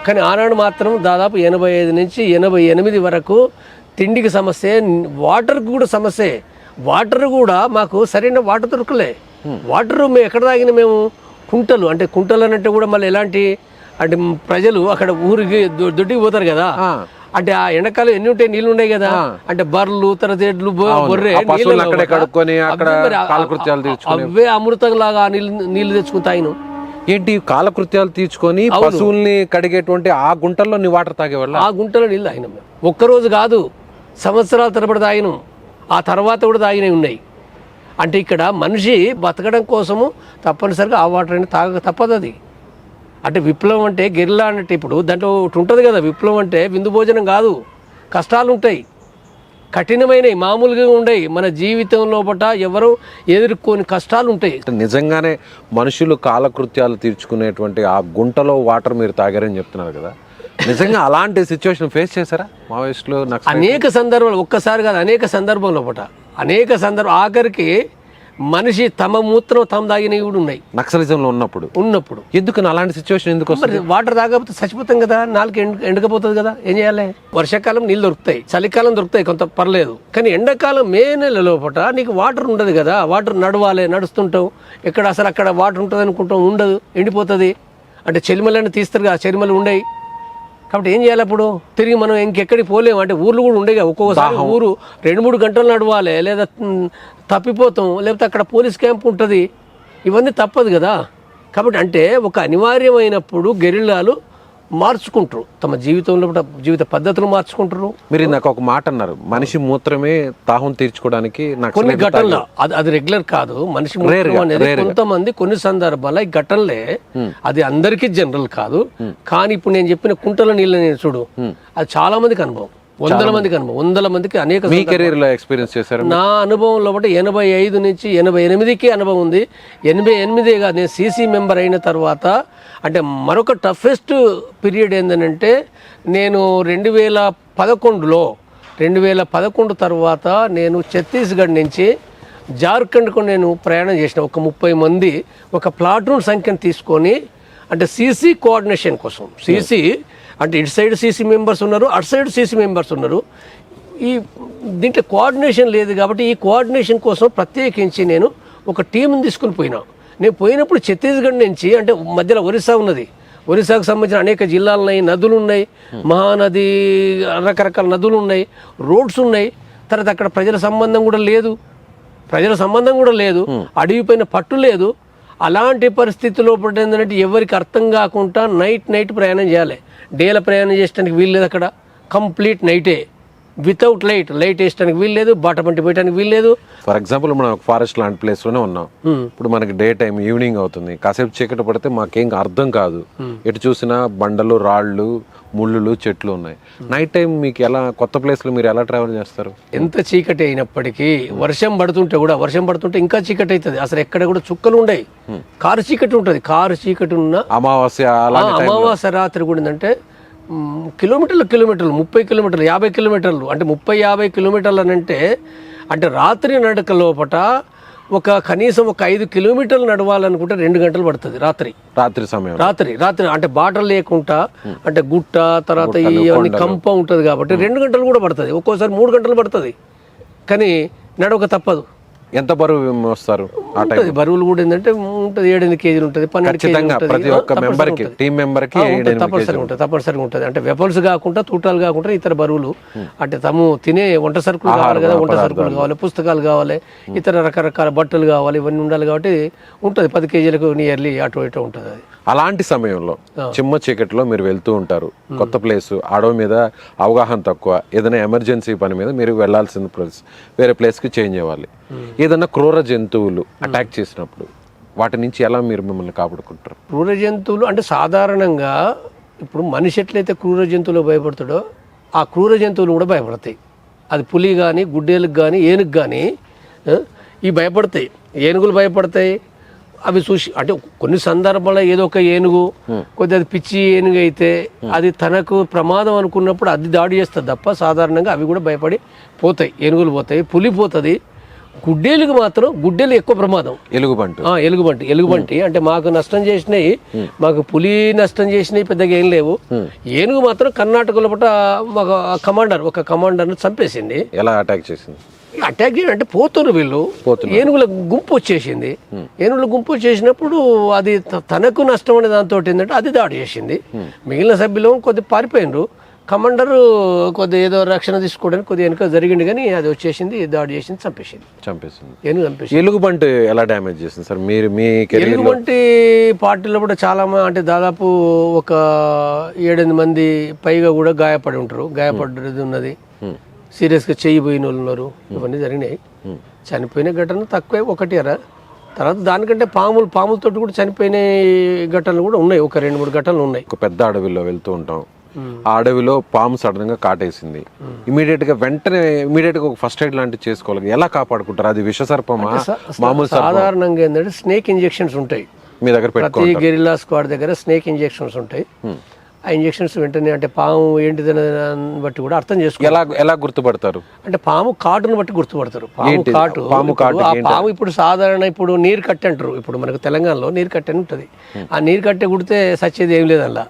కానీ ఆనాడు మాత్రం దాదాపు 85 నుంచి 88 వరకు తిండికి సమస్య, వాటర్కి కూడా సమస్య. వాటర్ కూడా మాకు సరైన వాటర్ దొరకలే. వాటర్ మేము ఎక్కడ తాగిన మేము కుంటలు, అంటే కుంటలు అంటే కూడా మళ్ళీ ఎలాంటి అంటే ప్రజలు అక్కడ ఊరికి దొడ్డికి పోతారు కదా. అంటే ఆ ఎండాకాలం ఎన్ని ఉంటాయి, నీళ్ళు ఉన్నాయి కదా. అంటే బర్రెలు, తర్వాత ఎడ్లు, బొర్రె అవే అమృతం లాగా నీళ్లు తెచ్చుకుని తాగిన. ఏంటి కాలకృత్యాలు తీర్చుకొని పశువుల్ని కడిగేటువంటి ఆ గుంటల్లో నీ వాటర్ తాగేవాళ్ళ? ఆ గుంటలో నీళ్ళు తాగినాం. ఒక్కరోజు కాదు, సంవత్సరాల తరబడి తాగినాం. ఆ తర్వాత కూడా తాగినవి ఉన్నాయి. అంటే ఇక్కడ మనిషి బతకడం కోసము తప్పనిసరిగా ఆ వాటర్ అనేది తాగక తప్పదు. అది అంటే విప్లవం అంటే గెరిలా అన్నట్టు. ఇప్పుడు దాంట్లో ఒకటి ఉంటుంది కదా, విప్లవం అంటే విందు భోజనం కాదు, కష్టాలు ఉంటాయి, కఠినమైనవి, మామూలుగా ఉండయి. మన జీవితంలో పట్ట ఎవరు ఎదుర్కొని కష్టాలు ఉంటాయి. నిజంగానే మనుషులు కాలకృత్యాలు తీర్చుకునేటువంటి ఆ గుంటలో వాటర్ మీరు తాగారని చెప్తున్నారు కదా, నిజంగా అలాంటి సిచ్యువేషన్ ఫేస్ చేశారా మావోయిస్టులు? అనేక సందర్భాలు, ఒక్కసారి కాదు అనేక సందర్భంలో పట అనేక సందర్భం. ఆఖరికి మనిషి తమ మూత్రం తాము తాగినవి కూడా ఉన్నాయి నక్సలిజంలో ఉన్నప్పుడు. ఎందుకు అలాంటి సిచ్యువేషన్ ఎందుకు వస్తుంది? వాటర్ తాగకపోతే చచ్చిపోతాం కదా, నాలుగు ఎండకపోతుంది కదా, ఏం చేయాలి? వర్షాకాలం నీళ్ళు దొరుకుతాయి, చలికాలం దొరుకుతాయి కొంత పర్లేదు, కానీ ఎండాకాలం మే నెల లోపల నీకు వాటర్ ఉండదు కదా. వాటర్ నడవాలి, నడుస్తుంటాం, ఎక్కడ అసలు అక్కడ వాటర్ ఉంటుంది అనుకుంటాం, ఉండదు, ఎండిపోతుంది. అంటే చెలిమలని తీస్తారు కదా, చెలిమలు ఉండయి. కాబట్టి ఏం చేయాలి? అప్పుడు తిరిగి మనం ఇంకెక్కడికి పోలేము. అంటే ఊర్లు కూడా ఉండేగా, ఒక్కొక్కసారి ఊరు 2-3 గంటలు నడవాలి, లేదా తప్పిపోతాం, లేకపోతే అక్కడ పోలీస్ క్యాంప్ ఉంటుంది. ఇవన్నీ తప్పదు కదా. కాబట్టి అంటే ఒక అనివార్యమైనప్పుడు గెరిల్లాలు మార్చుకుంటారు, తమ జీవితంలో జీవిత పద్ధతులు మార్చుకుంటారు. మీరు నాకు ఒక మాట అన్నారు, మనిషి మూత్రమే దాహం తీర్చుకోవడానికి. కొన్ని ఘటనలు అది రెగ్యులర్ కాదు, మనిషి మూత్రం అనేది కొంతమంది కొన్ని సందర్భాల ఈ ఘటనలే, అది అందరికీ జనరల్ కాదు. కానీ ఇప్పుడు నేను చెప్పిన కుంటల నీళ్ళ నేను చూడు, అది చాలా మందికి అనుభవం, వందల మందికి అనేక ఎక్స్పీరియన్స్ చేశారు. నా అనుభవంలో 85 నుంచి 88కి అనుభవం ఉంది. 88గా నేను సీసీ మెంబర్ అయిన తర్వాత అంటే మరొక టఫెస్ట్ పీరియడ్ ఏంటంటే నేను 2011 తర్వాత నేను ఛత్తీస్గఢ్ నుంచి జార్ఖండ్కు నేను ప్రయాణం చేసిన. ఒక 30 మంది ఒక ప్లాటూన్ సంఖ్యను తీసుకొని, అంటే సీసీ కోఆర్డినేషన్ కోసం. సీసీ అంటే ఇటు సైడ్ సీసీ మెంబర్స్ ఉన్నారు, అటు సైడ్ సీసీ మెంబర్స్ ఉన్నారు. ఈ దీంట్లో కోఆర్డినేషన్ లేదు కాబట్టి ఈ కోఆర్డినేషన్ కోసం ప్రత్యేకించి నేను ఒక టీంని తీసుకుని పోయినా. నేను పోయినప్పుడు ఛత్తీస్గఢ్ నుంచి, అంటే మధ్యలో ఒరిస్సా ఉన్నది, ఒరిస్సాకు సంబంధించిన అనేక జిల్లాలు ఉన్నాయి, నదులు ఉన్నాయి, మహానది, రకరకాల నదులు ఉన్నాయి, రోడ్స్ ఉన్నాయి. తర్వాత అక్కడ ప్రజల సంబంధం కూడా లేదు, అడవిపైన పట్టు లేదు. అలాంటి పరిస్థితుల్లో ఏంటంటే ఎవరికి అర్థం కాకుండా నైట్ ప్రయాణం చేయాలి. డేల ప్రయాణం చేయడానికి వీలు లేదు. అక్కడ కంప్లీట్ నైటే, వితౌట్ లైట్ వేయడానికి వీలు లేదు, బాట పంటి పోయడానికి వీలు లేదు. ఫర్ ఎగ్జాంపుల్ మనం ఫారెస్ట్ లాంటి ప్లేస్ లోనే ఉన్నాం. ఇప్పుడు మనకి డే టైం ఈవినింగ్ అవుతుంది, కాసేపు చీకటి పడితే మాకేం అర్థం కాదు. ఎటు చూసినా బండలు, రాళ్ళు, ముళ్ళు, చెట్లు ఉన్నాయి. నైట్ టైం మీకు ఎలా, కొత్త ప్లేస్ లో మీరు ఎలా ట్రావెల్ చేస్తారు? ఎంత చీకటి అయినప్పటికీ వర్షం పడుతుంటే ఇంకా చీకటి అవుతుంది. అసలు ఎక్కడ కూడా చుక్కలు ఉండవు, కారు చీకటి ఉంటుంది. కారు చీకటి ఉన్న అమావాస్య రాత్రి కూడా ఏంటంటే కిలోమీటర్లు 30 కిలోమీటర్లు 50 కిలోమీటర్లు అంటే 30-50 కిలోమీటర్లు అంటే రాత్రి నడక లోపట కనీసం 5 కిలోమీటర్లు నడవాలనుకుంటే 2 గంటలు పడుతుంది. రాత్రి సమయం రాత్రి అంటే బాటలు లేకుండా, అంటే గుట్ట తర్వాత ఇవన్నీ కంప ఉంటుంది కాబట్టి 2 గంటలు కూడా పడుతుంది, ఒక్కోసారి 3 గంటలు పడుతుంది. కానీ నడవక తప్పదు. ఎంత బరువు వస్తారు? బరువులు కూడా ఏంటంటే ఉంటుంది 7-8 కేజీలు ఉంటుంది, 12 కేజీలు ప్రతి ఒక్క మెంబర్కి, టీమ్ మెంబర్కి తప్పనిసరిగా ఉంటుంది. అంటే వెపన్స్ కాకుండా, తూటాలు కాకుండా ఇతర బరువులు, అంటే తాము తినే వంట సరుకులు కావాలి కదా, వంట సరుకులు కావాలి, పుస్తకాలు కావాలి, ఇతర రకరకాల బట్టలు కావాలి, ఇవన్నీ ఉండాలి కాబట్టి ఉంటుంది 10 కేజీలకు నియర్లీ అటు ఇటు ఉంటుంది. అది అలాంటి సమయంలో చిమ్మ చీకటిలో మీరు వెళ్తూ ఉంటారు, కొత్త ప్లేస్, అడవి మీద అవగాహన తక్కువ, ఏదైనా ఎమర్జెన్సీ పని మీద మీరు వెళ్లాల్సిన ప్లేస్ వేరే ప్లేస్కి చేంజ్ అవ్వాలి. ఏదైనా క్రూర జంతువులు అటాక్ చేసినప్పుడు వాటి నుంచి ఎలా మీరు మిమ్మల్ని కాపాడుకుంటారు? క్రూర జంతువులు అంటే సాధారణంగా ఇప్పుడు మనిషి ఎట్లయితే క్రూర జంతువులు భయపడతాడో ఆ క్రూర జంతువులు కూడా భయపడతాయి. అది పులి కానీ, గుడ్డేలకు కానీ, ఏనుగు కానీ ఇవి భయపడతాయి. ఏనుగులు భయపడతాయి. అవి చూసి అంటే కొన్ని సందర్భాల్లో ఏదో ఒక ఏనుగు కొద్దిగా అది పిచ్చి ఏనుగు అయితే అది తనకు ప్రమాదం అనుకున్నప్పుడు అది దాడి చేస్తుంది తప్ప సాధారణంగా అవి కూడా భయపడి పోతాయి. ఏనుగులు పోతాయి, పులి పోతుంది. గుడ్డేలుకి మాత్రం గుడ్డేలు ఎక్కువ ప్రమాదం. ఎలుగుబంటి అంటే మాకు నష్టం చేసినాయి, మాకు పులి నష్టం చేసినాయి పెద్దగా ఏం లేవు. ఏనుగు మాత్రం కర్ణాటకలో పట్ల ఒక కమాండర్ చంపేసింది. ఎలా అటాక్ చేసింది? అటాక్ చేయాలంటే పోతున్నారు వీళ్ళు, ఏనుగుల గుంపు వచ్చేసింది. ఏనుగుల గుంపు వచ్చేసినప్పుడు అది తనకు నష్టం అనే దాంతో ఏంటంటే అది దాడి చేసింది. మిగిలిన సభ్యులు కొద్దిగా పారిపోయినరు. కమాండర్ కొద్దిగా ఏదో రక్షణ తీసుకోవడానికి కొద్దిగా వెనుక జరిగింది, కానీ అది వచ్చేసింది, దాడి చేసింది, చంపేసింది. ఏనుగు చంపేసింది. ఎలుగుబంటి ఎలా డ్యామేజ్ చేసింది సార్? మీ ఎలుగుబంటి పార్టీలో కూడా చాలా అంటే దాదాపు ఒక 7-8 మంది పైగా కూడా గాయపడి ఉంటారు. గాయపడ్డది ఉన్నది, సీరియస్గా చేయిపోయిన వాళ్ళు ఉన్నారు. ఇవన్నీ జరిగినాయి. చనిపోయిన ఘటన తక్కువే, 1 తర్వాత దానికంటే పాములతో కూడా చనిపోయిన ఘటనలు కూడా ఉన్నాయి. ఒక 2-3 ఘటనలు ఉన్నాయి. ఒక పెద్ద అడవిలో వెళ్తూ ఉంటాం, ఆ అడవిలో పాము సడన్ గా కాటేసింది. ఇమీడియట్ గా ఒక ఫస్ట్ ఎయిడ్ లాంటివి చేసుకోవాలి. ఎలా కాపాడుకుంటారు? అది విషసర్పమా, మామూలు? సాధారణంగా ఏంటంటే స్నేక్ ఇంజెక్షన్స్ ఉంటాయి మీ దగ్గర. ప్రతి గెరిల్లా స్క్వాడ్ దగ్గర స్నేక్ ఇంజెక్షన్స్ ఉంటాయి. ఆ ఇంజెక్షన్స్ వెంటనే అంటే పాము ఏంటిదని బట్టి కూడా అర్థం చేసుకోవాలి. ఎలా గుర్తుపడతారు? అంటే పాము కాటును బట్టి గుర్తుపడతారు. పాము ఇప్పుడు సాధారణ ఇప్పుడు నీరు కట్టె అంటారు. ఇప్పుడు మనకు తెలంగాణలో నీరు కట్టె అని ఉంటుంది. ఆ నీరు కట్టె కుడితే సచ్చేది ఏం లేదు అలా.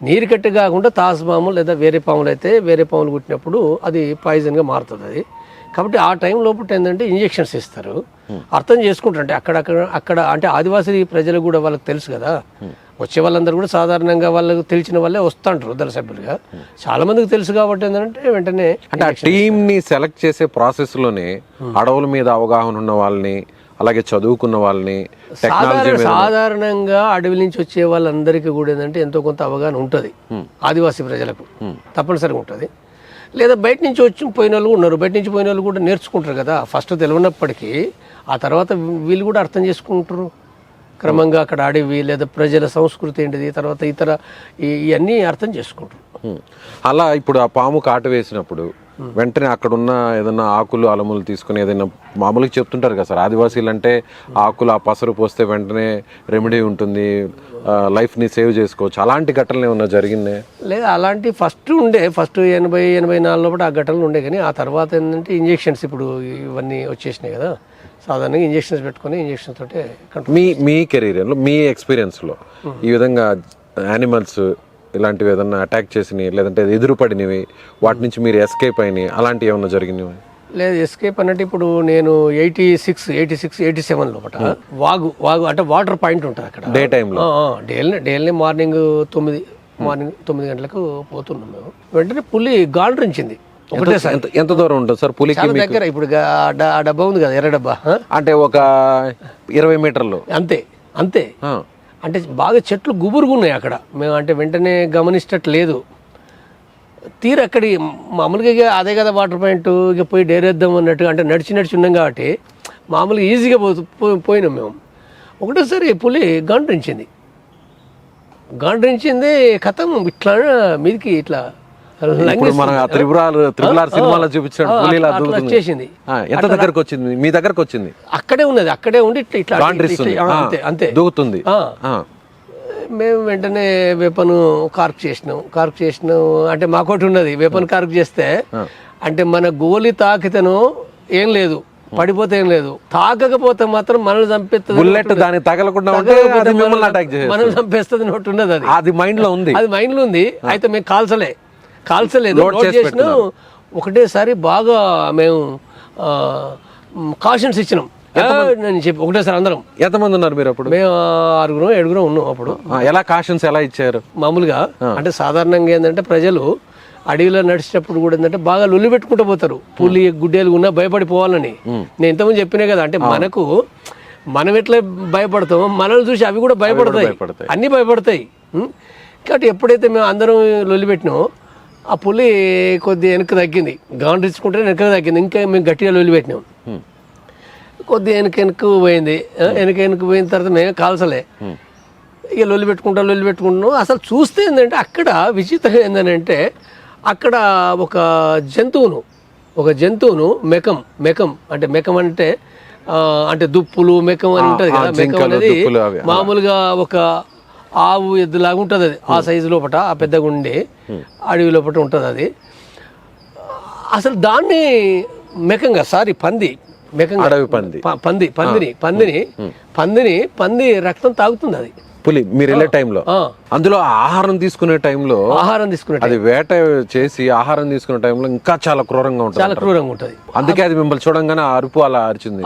నీరు కట్టె కాకుండా తాసుపాము లేదా వేరే పాములు అయితే వేరే పాములు కుట్టినప్పుడు అది పాయిజన్గా మారుతుంది. అది కాబట్టి ఆ టైం లోపల ఏంటంటే ఇంజెక్షన్స్ ఇస్తారు. అర్థం చేసుకుంటారు. అంటే అక్కడ అంటే ఆదివాసీ ప్రజలకు కూడా వాళ్ళకి తెలుసు కదా, వచ్చే వాళ్ళందరూ కూడా సాధారణంగా వాళ్ళకు తెలిసిన వాళ్ళే వస్తుంటారు దళ సభ్యులుగా. చాలా మందికి తెలుసు కాబట్టి ఏంటంటే వెంటనే అంటే ఆ టీమ్ ని సెలెక్ట్ చేసే ప్రాసెస్ లోనే అడవుల మీద అవగాహన ఉన్న వాళ్ళని, అలాగే చదువుకున్న వాళ్ళని, సాధారణంగా అడవి నుంచి వచ్చే వాళ్ళందరికీ కూడా ఏంటంటే ఎంతో కొంత అవగాహన ఉంటుంది. ఆదివాసీ ప్రజలకు తప్పనిసరిగా ఉంటుంది. లేదా బయట నుంచి వచ్చి పోయిన వాళ్ళు ఉన్నారు. బయట నుంచి పోయిన వాళ్ళు కూడా నేర్చుకుంటారు కదా. ఫస్ట్ తెలియనప్పటికీ ఆ తర్వాత వీళ్ళు కూడా అర్థం చేసుకుంటారు. క్రమంగా అక్కడ అడవి లేదా ప్రజల సంస్కృతి ఏంటిది, తర్వాత ఇతర ఇవన్నీ అర్థం చేసుకుంటారు. అలా ఇప్పుడు ఆ పాము కాటు వేసినప్పుడు వెంటనే అక్కడున్న ఏదైనా ఆకులు అలములు తీసుకుని ఏదైనా మామూలుగా చెప్తుంటారు కదా సార్, ఆదివాసీలు అంటే ఆకులు ఆ పసరు పోస్తే వెంటనే రెమెడీ ఉంటుంది, లైఫ్ని సేవ్ చేసుకోవచ్చు. అలాంటి ఘటనలు ఏమన్నా జరిగిందే? లేదా అలాంటి ఫస్ట్ 80-84 లోపల ఆ ఘటనలు ఉండే. కానీ ఆ తర్వాత ఏంటంటే ఇంజెక్షన్స్ ఇప్పుడు ఇవన్నీ వచ్చేసినాయి కదా, సాధారణంగా ఇంజెక్షన్స్ పెట్టుకుని ఇంజెక్షన్స్ తోటే మీ కెరీర్లో, మీ ఎక్స్పీరియన్స్లో ఈ విధంగా యానిమల్స్ ఇలాంటివి ఏదన్నా అటాక్ చేసినవి లేదంటే ఎదురుపడినవి, వాటి నుంచి మీరు ఎస్కేప్ అయినవి, అలాంటివి ఏమన్నా జరిగినవి? లేదు ఎస్కేప్ అన్నట్టు ఇప్పుడు నేను 86, 87 లోపట వాగు అంటే వాటర్ పాయింట్ ఉంటుంది అక్కడ డే టైంలో డైలీ మార్నింగ్ 9 గంటలకు పోతున్నాం మేము. వెంటనే పులి గాండ్రించింది ఒకటేసారి. ఎంత దూరం ఉంటుంది సార్ పులికి? చాలా దగ్గర. ఇప్పుడు ఆ డబ్బా ఉంది కదా, ఎర్ర డబ్బా, అంటే ఒక 20 మీటర్లు అంతే. అంటే బాగా చెట్లు గుబురుగా ఉన్నాయి అక్కడ. మేము అంటే వెంటనే గమనించట్లేదు. తీరు అక్కడి మామూలుగా ఇక అదే కదా వాటర్ పాయింట్, ఇక పోయి డేరేద్దాం అన్నట్టు, అంటే నడిచి ఉన్నాం కాబట్టి మామూలుగా ఈజీగా పోయినాం మేము. ఒకటేసారి పులి గాండ్రించింది. కథం ఇట్లా మీదికి ఇట్లా సినిమాలో చూపించిన వచ్చేసింది. ఎంత దగ్గరకు వచ్చింది? మీ దగ్గరకు వచ్చింది? అక్కడే ఉన్నది, అక్కడే ఉండి ఇట్లా అంతే దూకుతుంది. మేము వెంటనే వెపన్ కార్క్ చేసినాం. అంటే మాకోటి ఉన్నది, వెపన్ కార్క్ చేస్తే అంటే మన గోలి తాకితేనో ఏం లేదు, పడిపోతే ఏం లేదు, తాకకపోతే మాత్రం మనల్ని చంపేస్తుంది. బుల్లెట్ దాన్ని తగలకుండా మనం చంపేస్తుంది నోట్ ఉన్నది. అది మైండ్ లో ఉంది. అయితే మేము కాల్చలేదు, నోట్ చేసినాం. ఒకటేసారి బాగా మేము కాషన్స్ ఇచ్చినాం. నేను చెప్పి ఒకటేసారి అందరం. ఎంతమంది ఉన్నారు మీరు అప్పుడు? మేము 6-7 ఉన్నాం అప్పుడు. ఎలా కాషన్స్ ఎలా ఇచ్చారు? మామూలుగా అంటే సాధారణంగా ఏంటంటే ప్రజలు అడవిలో నడిచేటప్పుడు కూడా ఏంటంటే బాగా లొల్లి పెట్టుకుంటూ పోతారు. పులి గుడ్డేలు ఉన్నా భయపడిపోవాలని. నేను ఇంతకుముందు చెప్పినా కదా, అంటే మనం ఎట్లా భయపడతామో మనల్ని చూసి అవి కూడా భయపడతాయి, అన్నీ భయపడతాయి. కాబట్టి ఎప్పుడైతే మేము అందరం లొల్లి పెట్టినామో ఆ పులి కొద్దిగా వెనక్కి తగ్గింది. గాండ్రించుకుంటే వెనక్కి తగ్గింది. ఇంకా మేము గట్టిగా లొల్లి పెట్టినాం. కొద్దిగా వెనక్కి పోయింది. వెనక్కి పోయిన తర్వాత మేము కాల్చలే, ఇక లొల్లి పెట్టుకుంటున్నాం. అసలు చూస్తే ఏంటంటే అక్కడ విచిత్రం ఏంటంటే అక్కడ ఒక జంతువును మెకం అంటే దుప్పులు మెకం అని ఉంటుంది కదా. మెకం అనేది మామూలుగా ఒక ఆవు ఎద్దులాగా ఉంటుంది. అది ఆ సైజు లోపల ఆ పెద్దగా ఉండి అడవి లోపల ఉంటుంది అది. అసలు దాన్ని మెకంగా పంది రక్తం తాగుతుంది అది పులి. మీరు వెళ్ళే టైంలో అందులో ఆహారం తీసుకునే టైంలో అది వేట చేసి ఆహారం తీసుకునే టైంలో ఇంకా చాలా క్రూరంగా ఉంటుంది. అందుకే అది మిమ్మల్ని చూడంగానే అరుపు అలా అరిచింది.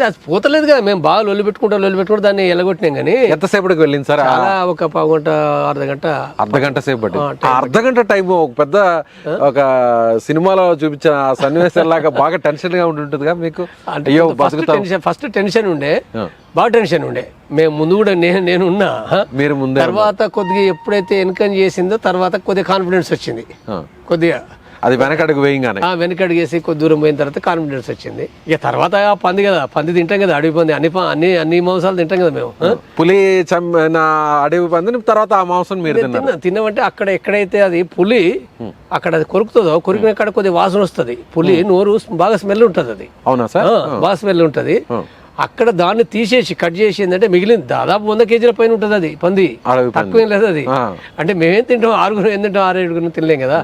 అది పోతలేదు కదా. మేము బాగా లొల్లి పెట్టుకుంటూ దాన్ని ఎలగొట్టినాం. కానీ ఎంతసేపటికి వెళ్ళింది సార్? ఒక పావుగంట అర్ధగంట సేపు పట్టింది. అర్ధగంట టైం ఒక సినిమాలో చూపించిన సన్నివేశం లాగా బాగా టెన్షన్ గా ఉంటుందిగా మీకు? అయ్యో ఫస్ట్ టెన్షన్ ఉండే, బాగా టెన్షన్ ఉండే. మేము ముందు కూడా నేను ఉన్నా. మీరు ముందు తర్వాత కొద్దిగా ఎప్పుడైతే ఎన్కరేజ్ చేసిందో తర్వాత కొద్దిగా కాన్ఫిడెన్స్ వచ్చింది. కొద్దిగా అది వెనకడుగు వెనకడుగు వేసి కొద్ది దూరం పోయిన తర్వాత కాన్ఫిడెన్స్ వచ్చింది. ఇక తర్వాత పంది తింటాం కదా, అడవి పంది. అన్ని మాంసాలు తింటాం కదా మేము. పులి అడవి పంది తర్వాత ఆ మాంసం మీరు తిన్నామంటే అక్కడ ఎక్కడైతే అది పులి అక్కడ అది కొరుకుతుందో, కొరికిన కాడ కొద్దిగా వాసన వస్తుంది. పులి నోరు బాగా స్మెల్ ఉంటుంది. అది అవునా సార్? బాగా స్మెల్ ఉంటుంది. అక్కడ దాన్ని తీసేసి కట్ చేసి ఏంటంటే మిగిలింది దాదాపు 100 కేజీల పైన ఉంటుంది అది పంది. తక్కువేం లేదు అది. అంటే మేమేం తింటాం, 6 ఏం తింటాం, 6-7 తినలేం కదా.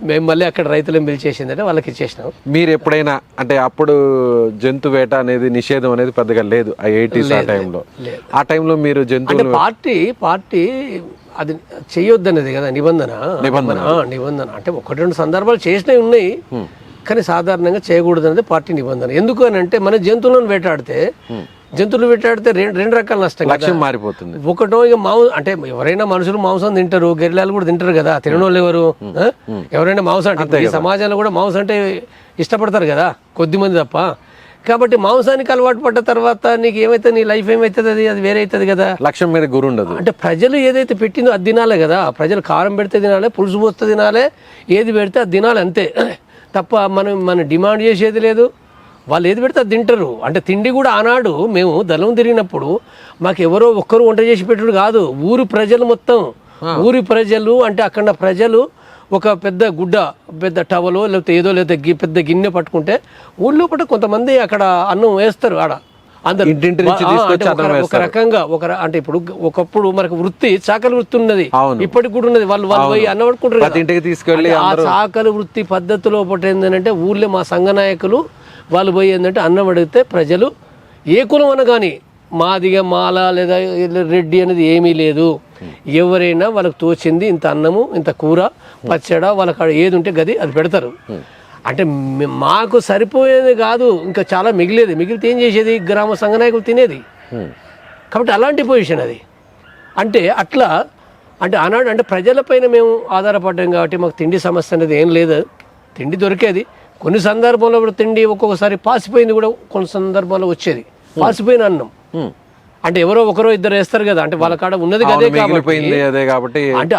మేము మళ్ళీ అక్కడ రైతులను పిలిచేసిందంటే వాళ్ళకి ఇచ్చేసినాం. మీరు ఎప్పుడైనా అంటే అప్పుడు జంతు వేట అనేది నిషేధం అనేది పెద్దగా లేదు ఆ 80s టైంలో. ఆ టైంలో మీరు జంతువులు పార్టీ అది చెయ్యొద్దనేది కదా నిబంధన. అంటే 1-2 సందర్భాలు చేసినవి ఉన్నాయి, కానీ సాధారణంగా చేయకూడదు అనేది పార్టీ నిబంధన. ఎందుకు అని అంటే మన జంతువులను వేటాడితే రెండు రకాల నష్టం మారిపోతుంది. ఒకటో ఇక అంటే ఎవరైనా మనుషులు మాంసం తింటారు, గెరిలాలు కూడా తింటారు కదా. తినోళ్ళు ఎవరైనా మాంసం అంటే ఈ సమాజంలో కూడా మాంసం అంటే ఇష్టపడతారు కదా, కొద్దిమంది తప్ప. కాబట్టి మాంసానికి అలవాటు పడ్డ తర్వాత నీకు ఏమైతే నీ లైఫ్ ఏమైతుంది, అది వేరే అవుతుంది కదా. లక్ష్యం మీద గురి ఉండదు. అంటే ప్రజలు ఏదైతే పెట్టిందో అది తినాలే కదా. ప్రజలు కారం పెడితే తినాలి, పులుసు పోస్తే తినాలి, ఏది పెడితే అది తినాలి అంతే తప్ప మనం డిమాండ్ చేసేది లేదు. వాళ్ళు ఏది పెడితే అది తింటారు. అంటే తిండి కూడా ఆనాడు మేము దళం తిరిగినప్పుడు మాకు ఎవరో ఒక్కరు వంట చేసి పెట్టాడు కాదు, ఊరి ప్రజలు మొత్తం. ఊరి ప్రజలు అంటే అక్కడ ప్రజలు ఒక పెద్ద టవలో లేకపోతే పెద్ద గిన్నె పట్టుకుంటే ఊళ్ళో పట్టు కొంతమంది అక్కడ అన్నం వేస్తారు. ఆడ అందరు ఒక రకంగా అంటే ఇప్పుడు ఒకప్పుడు మనకు చాకలి వృత్తి ఉన్నది, ఇప్పటికి కూడా ఉన్నది. వాళ్ళు పోయి అన్నం పట్టుకుంటారు. ఆ చాకలి వృత్తి పద్ధతిలో ఒకటి ఏంటంటే ఊళ్ళో మా సంఘ నాయకులు వాళ్ళు పోయి ఏంటంటే అన్నం అడిగితే ప్రజలు ఏ కులం అన్న కానీ మాదిగా మాల లేదా రెడ్డి అనేది ఏమీ లేదు. ఎవరైనా వాళ్ళకి తోచింది ఇంత అన్నము ఇంత కూర పచ్చడ వాళ్ళకి ఏది ఉంటే గది అది పెడతారు. అంటే మాకు సరిపోయేది కాదు, ఇంకా చాలా మిగిలితే ఏం చేసేది, గ్రామ సంఘ నాయకులు తినేది. కాబట్టి అలాంటి పొజిషన్ అది. అంటే అట్లా అంటే ఆనాడు అంటే ప్రజలపైన మేము ఆధారపడ్డాం కాబట్టి మాకు తిండి సమస్య అనేది ఏం లేదు. తిండి దొరికేది. కొన్ని సందర్భంలో కూడా తిండి ఒక్కొక్కసారి పాసిపోయింది కూడా, కొన్ని సందర్భాల్లో వచ్చేది పాసిపోయిన అన్నం. అంటే ఎవరో ఒకరో ఇద్దరు వేస్తారు కదా, అంటే వాళ్ళ కాడ ఉన్నది అదే కాబట్టి అంటే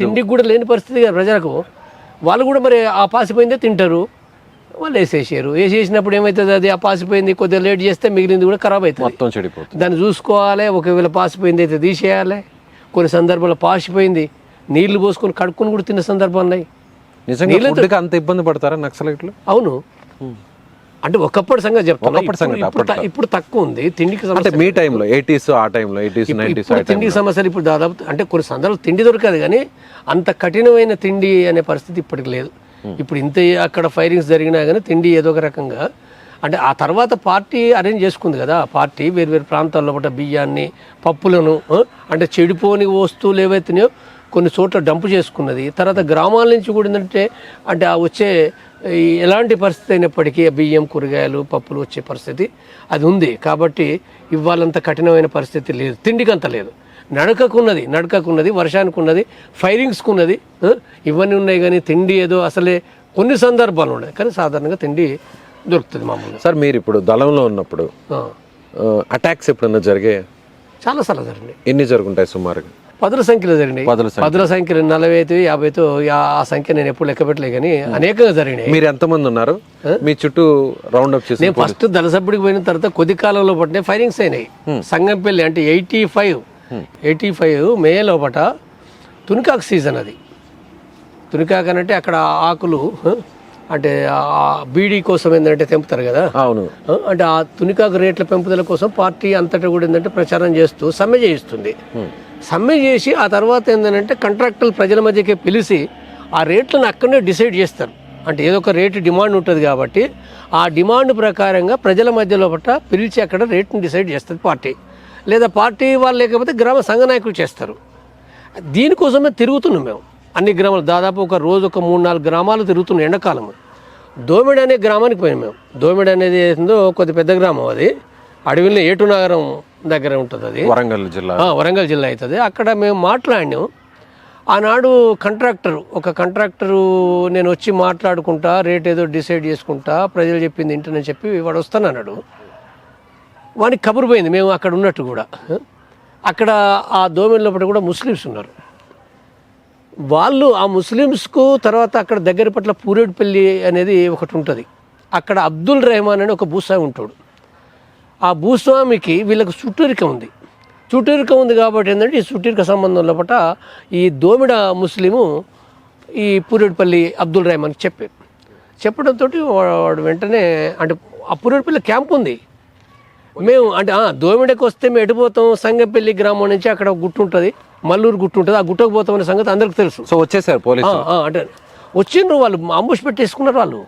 తిండికి కూడా లేని పరిస్థితి కదా ప్రజలకు. వాళ్ళు కూడా మరి ఆ పాసిపోయిందే తింటారు, వాళ్ళు వేసేసినప్పుడు ఏమవుతుంది, అది ఆ పాసిపోయింది కొద్దిగా లేట్ చేస్తే మిగిలింది కూడా ఖరాబ్ అవుతుంది, మొత్తం చెడిపోతుంది. దాన్ని చూసుకోవాలి. ఒకవేళ పాసిపోయింది అయితే తీసేయాలి. కొన్ని సందర్భాల్లో పాసిపోయింది నీళ్లు పోసుకొని కడుక్కొని కూడా తిన్న సందర్భాలు ఉన్నాయి. నిజంగా అంత ఇబ్బంది పడతారా నక్సలైట్లు? అవును, అంటే ఒకప్పటి సంగతి చెప్తాను, ఇప్పుడు తక్కువ ఉంది తిండికి సమస్య. మీ టైంలో 80s ఆ టైంలో 80s 90s తిండికి సమస్యలు ఇప్పుడు దాదాపు అంటే కొన్ని సందర్భాలు తిండి దొరకదు, కానీ అంత కఠినమైన తిండి అనే పరిస్థితి ఇప్పటికి లేదు. ఇప్పుడు ఇంత అక్కడ ఫైరింగ్స్ జరిగినా కానీ తిండి ఏదో ఒక రకంగా అంటే ఆ తర్వాత పార్టీ అరేంజ్ చేసుకుంది కదా, పార్టీ వేరు ప్రాంతాల్లో పట్ల బియ్యాన్ని పప్పులను అంటే చెడిపోని వస్తువులు ఏవైతున్నాయో కొన్ని చోట్ల డంపు చేసుకున్నది. తర్వాత గ్రామాల నుంచి కూడా ఏంటంటే అంటే ఆ వచ్చే ఎలాంటి పరిస్థితి అయినప్పటికీ బియ్యం కూరగాయలు పప్పులు వచ్చే పరిస్థితి అది ఉంది. కాబట్టి ఇవ్వాలంత కఠినమైన పరిస్థితి లేదు, తిండికి అంత లేదు. నడకకున్నది, వర్షానికి ఉన్నది, ఫైరింగ్స్కి ఉన్నది, ఇవన్నీ ఉన్నాయి. కానీ తిండి ఏదో అసలే కొన్ని సందర్భాలు ఉన్నాయి, కానీ సాధారణంగా తిండి దొరుకుతుంది మామూలుగా. సార్ మీరు ఇప్పుడు దళంలో ఉన్నప్పుడు అటాక్స్ ఎప్పుడన్నా జరిగాయి? చాలాసార్లు జరిగినాయి. ఎన్ని జరుగుంటాయి సుమారుగా? పదుల సంఖ్యలో జరిగినాయి. పదుల సంఖ్యలు 40 50 ఆ సంఖ్య నేను ఎప్పుడు లెక్క పెట్టలే, కానీ అనేకంగా జరిగినాయి. మీరు ఎంతమంది ఉన్నారు మీ చుట్టూ రౌండ్ అప్ చేసి? నేను ఫస్ట్ దళసభ్యుడికి పోయిన తర్వాత కొద్ది కాలంలో పట్టిన ఫైరింగ్స్ అయినాయి. సంగంపల్లి అంటే 85 మే లోపట తునికాకు సీజన్ అది. తునికాకు అంటే అక్కడ ఆకులు అంటే బీడీ కోసం ఏంటంటే తెంపుతారు కదా. అవును. అంటే ఆ తునికాకు రేట్ల పెంపుదల కోసం పార్టీ అంతటా కూడా ఏంటంటే ప్రచారం చేస్తూ సమ్మె చేయిస్తుంది. సమ్మె చేసి ఆ తర్వాత ఏంటంటే కాంట్రాక్టర్లు ప్రజల మధ్యకే పిలిచి ఆ రేట్లను అక్కడనే డిసైడ్ చేస్తారు. అంటే ఏదో ఒక రేటు డిమాండ్ ఉంటుంది కాబట్టి ఆ డిమాండ్ ప్రకారంగా ప్రజల మధ్యలో పట్ల పిలిచి అక్కడ రేట్ని డిసైడ్ చేస్తుంది పార్టీ, లేదా పార్టీ వాళ్ళు లేకపోతే గ్రామ సంఘ నాయకులు చేస్తారు. దీనికోసమే తిరుగుతున్నాం మేము అన్ని గ్రామాలు, దాదాపు ఒక రోజు ఒక 3-4 గ్రామాలు తిరుగుతున్నాం. ఎండాకాలం దోమిడి అనే గ్రామానికి పోయినాం మేము. దోమిడి అనేది ఏందో కొద్ది పెద్ద గ్రామం, అది అడవిలో ఏటునగరం దగ్గర ఉంటుంది, అది వరంగల్ జిల్లా అవుతుంది. అక్కడ మేము మాట్లాడినాం. ఆనాడు ఒక కాంట్రాక్టరు నేను వచ్చి మాట్లాడుకుంటా రేట్ ఏదో డిసైడ్ చేసుకుంటా ప్రజలు చెప్పింది ఇంటని చెప్పి వాడు వస్తానన్నాడు. వానికి కబురు పోయింది మేము అక్కడ ఉన్నట్టు కూడా. అక్కడ ఆ దోమిడి లోపల కూడా ముస్లిమ్స్ ఉన్నారు. వాళ్ళు ఆ ముస్లిమ్స్కు తర్వాత అక్కడ దగ్గర పట్ల పూరేడుపల్లి అనేది ఒకటి ఉంటుంది. అక్కడ అబ్దుల్ రెహమాన్ అని ఒక భూస్వామి ఉంటాడు. ఆ భూస్వామికి వీళ్ళకు చుట్టూరిక ఉంది కాబట్టి ఏంటంటే ఈ చుట్టూరిక సంబంధం లోపల ఈ దోమిడ ముస్లిము ఈ పూరేడుపల్లి అబ్దుల్ రెహమాన్ చెప్పడంతో వాడు వెంటనే అంటే ఆ పూరేడుపల్లి క్యాంప్ ఉంది. మేము అంటే దోమిడకి వస్తే మేము ఎడిపోతాం, సంగంపల్లి గ్రామం నుంచి అక్కడ గుట్టు ఉంటుంది, మల్లూరు గుట్టు ఉంటుంది, ఆ గుట్టకు పోతామనే సంగతి అందరికి తెలుసు. సో వచ్చేసారు పోలీసులు? అంటే వచ్చిండ్రు, వాళ్ళు అంబుష్ పెట్టేసుకున్నారు. వాళ్ళు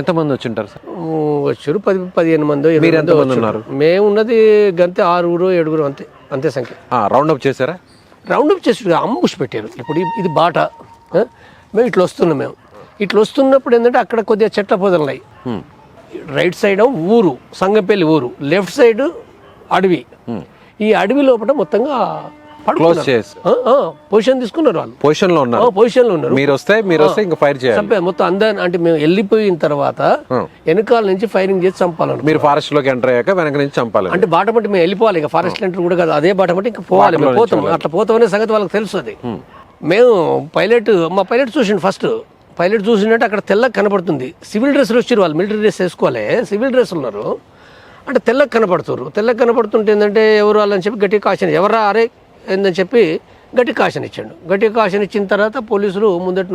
ఎంతమంది వచ్చింటారు సార్? వచ్చారు 10-15 మంది. ఉన్నారు? మేము ఉన్నది గంతే 6-7 అంతే సంఖ్య. రౌండప్ చేశారా? రౌండప్ చేసి అంబుష్ పెట్టారు. ఇప్పుడు ఇది బాట, మేము ఇట్లా వస్తున్నప్పుడు ఏంటంటే అక్కడ కొద్దిగా చెట్ల పొదలున్నాయి. రైట్ సైడ్ ఊరు సంగంపల్లి ఊరు, లెఫ్ట్ సైడ్ అడవి. ఈ అడవి లోపల మొత్తంగా పొజిషన్ తీసుకున్నారు. వాళ్ళు పొజిషన్ లో ఉన్నారు. మీరు వస్తే ఇంకా ఫైర్ చేయాలి మొత్తం అందరిని. అంటే మేము వెళ్ళిపోయిన తర్వాత వెనకాల నుంచి ఫైరింగ్ చేసి చంపాలని. మీరు ఫారెస్ట్ లోకి ఎంటర్ అయ్యాక వెనక నుంచి చంపాలి. అంటే బాట పట్టి మేము వెళ్ళిపోవాలి, ఇంకా ఫారెస్ట్ ఎంటర్ కూడా కాదు, అదే బాట పట్టి ఇంకా పోవాలి. మేము పోతాం, అట్లా పోతామనే సంగతి వాళ్ళకి తెలుసు. అది మేము మా పైలట్ చూసిండు. ఫస్ట్ పైలట్ చూసినట్టు అక్కడ తెల్లగా కనపడుతుంది. సివిల్ డ్రెస్సులు వచ్చారు, వాళ్ళు మిలిటరీ డ్రెస్ వేసుకోవాలి, సివిల్ డ్రెస్ ఉన్నారు. అంటే తెల్లగా కనపడుతుంటే ఏంటంటే ఎవరు వాళ్ళని చెప్పి గట్టిగా కాషన్, ఎవరా అరే ఏందని చెప్పి గట్టి కాషన్ ఇచ్చాడు. గట్టి కాషన్ ఇచ్చిన తర్వాత పోలీసులు ముందటి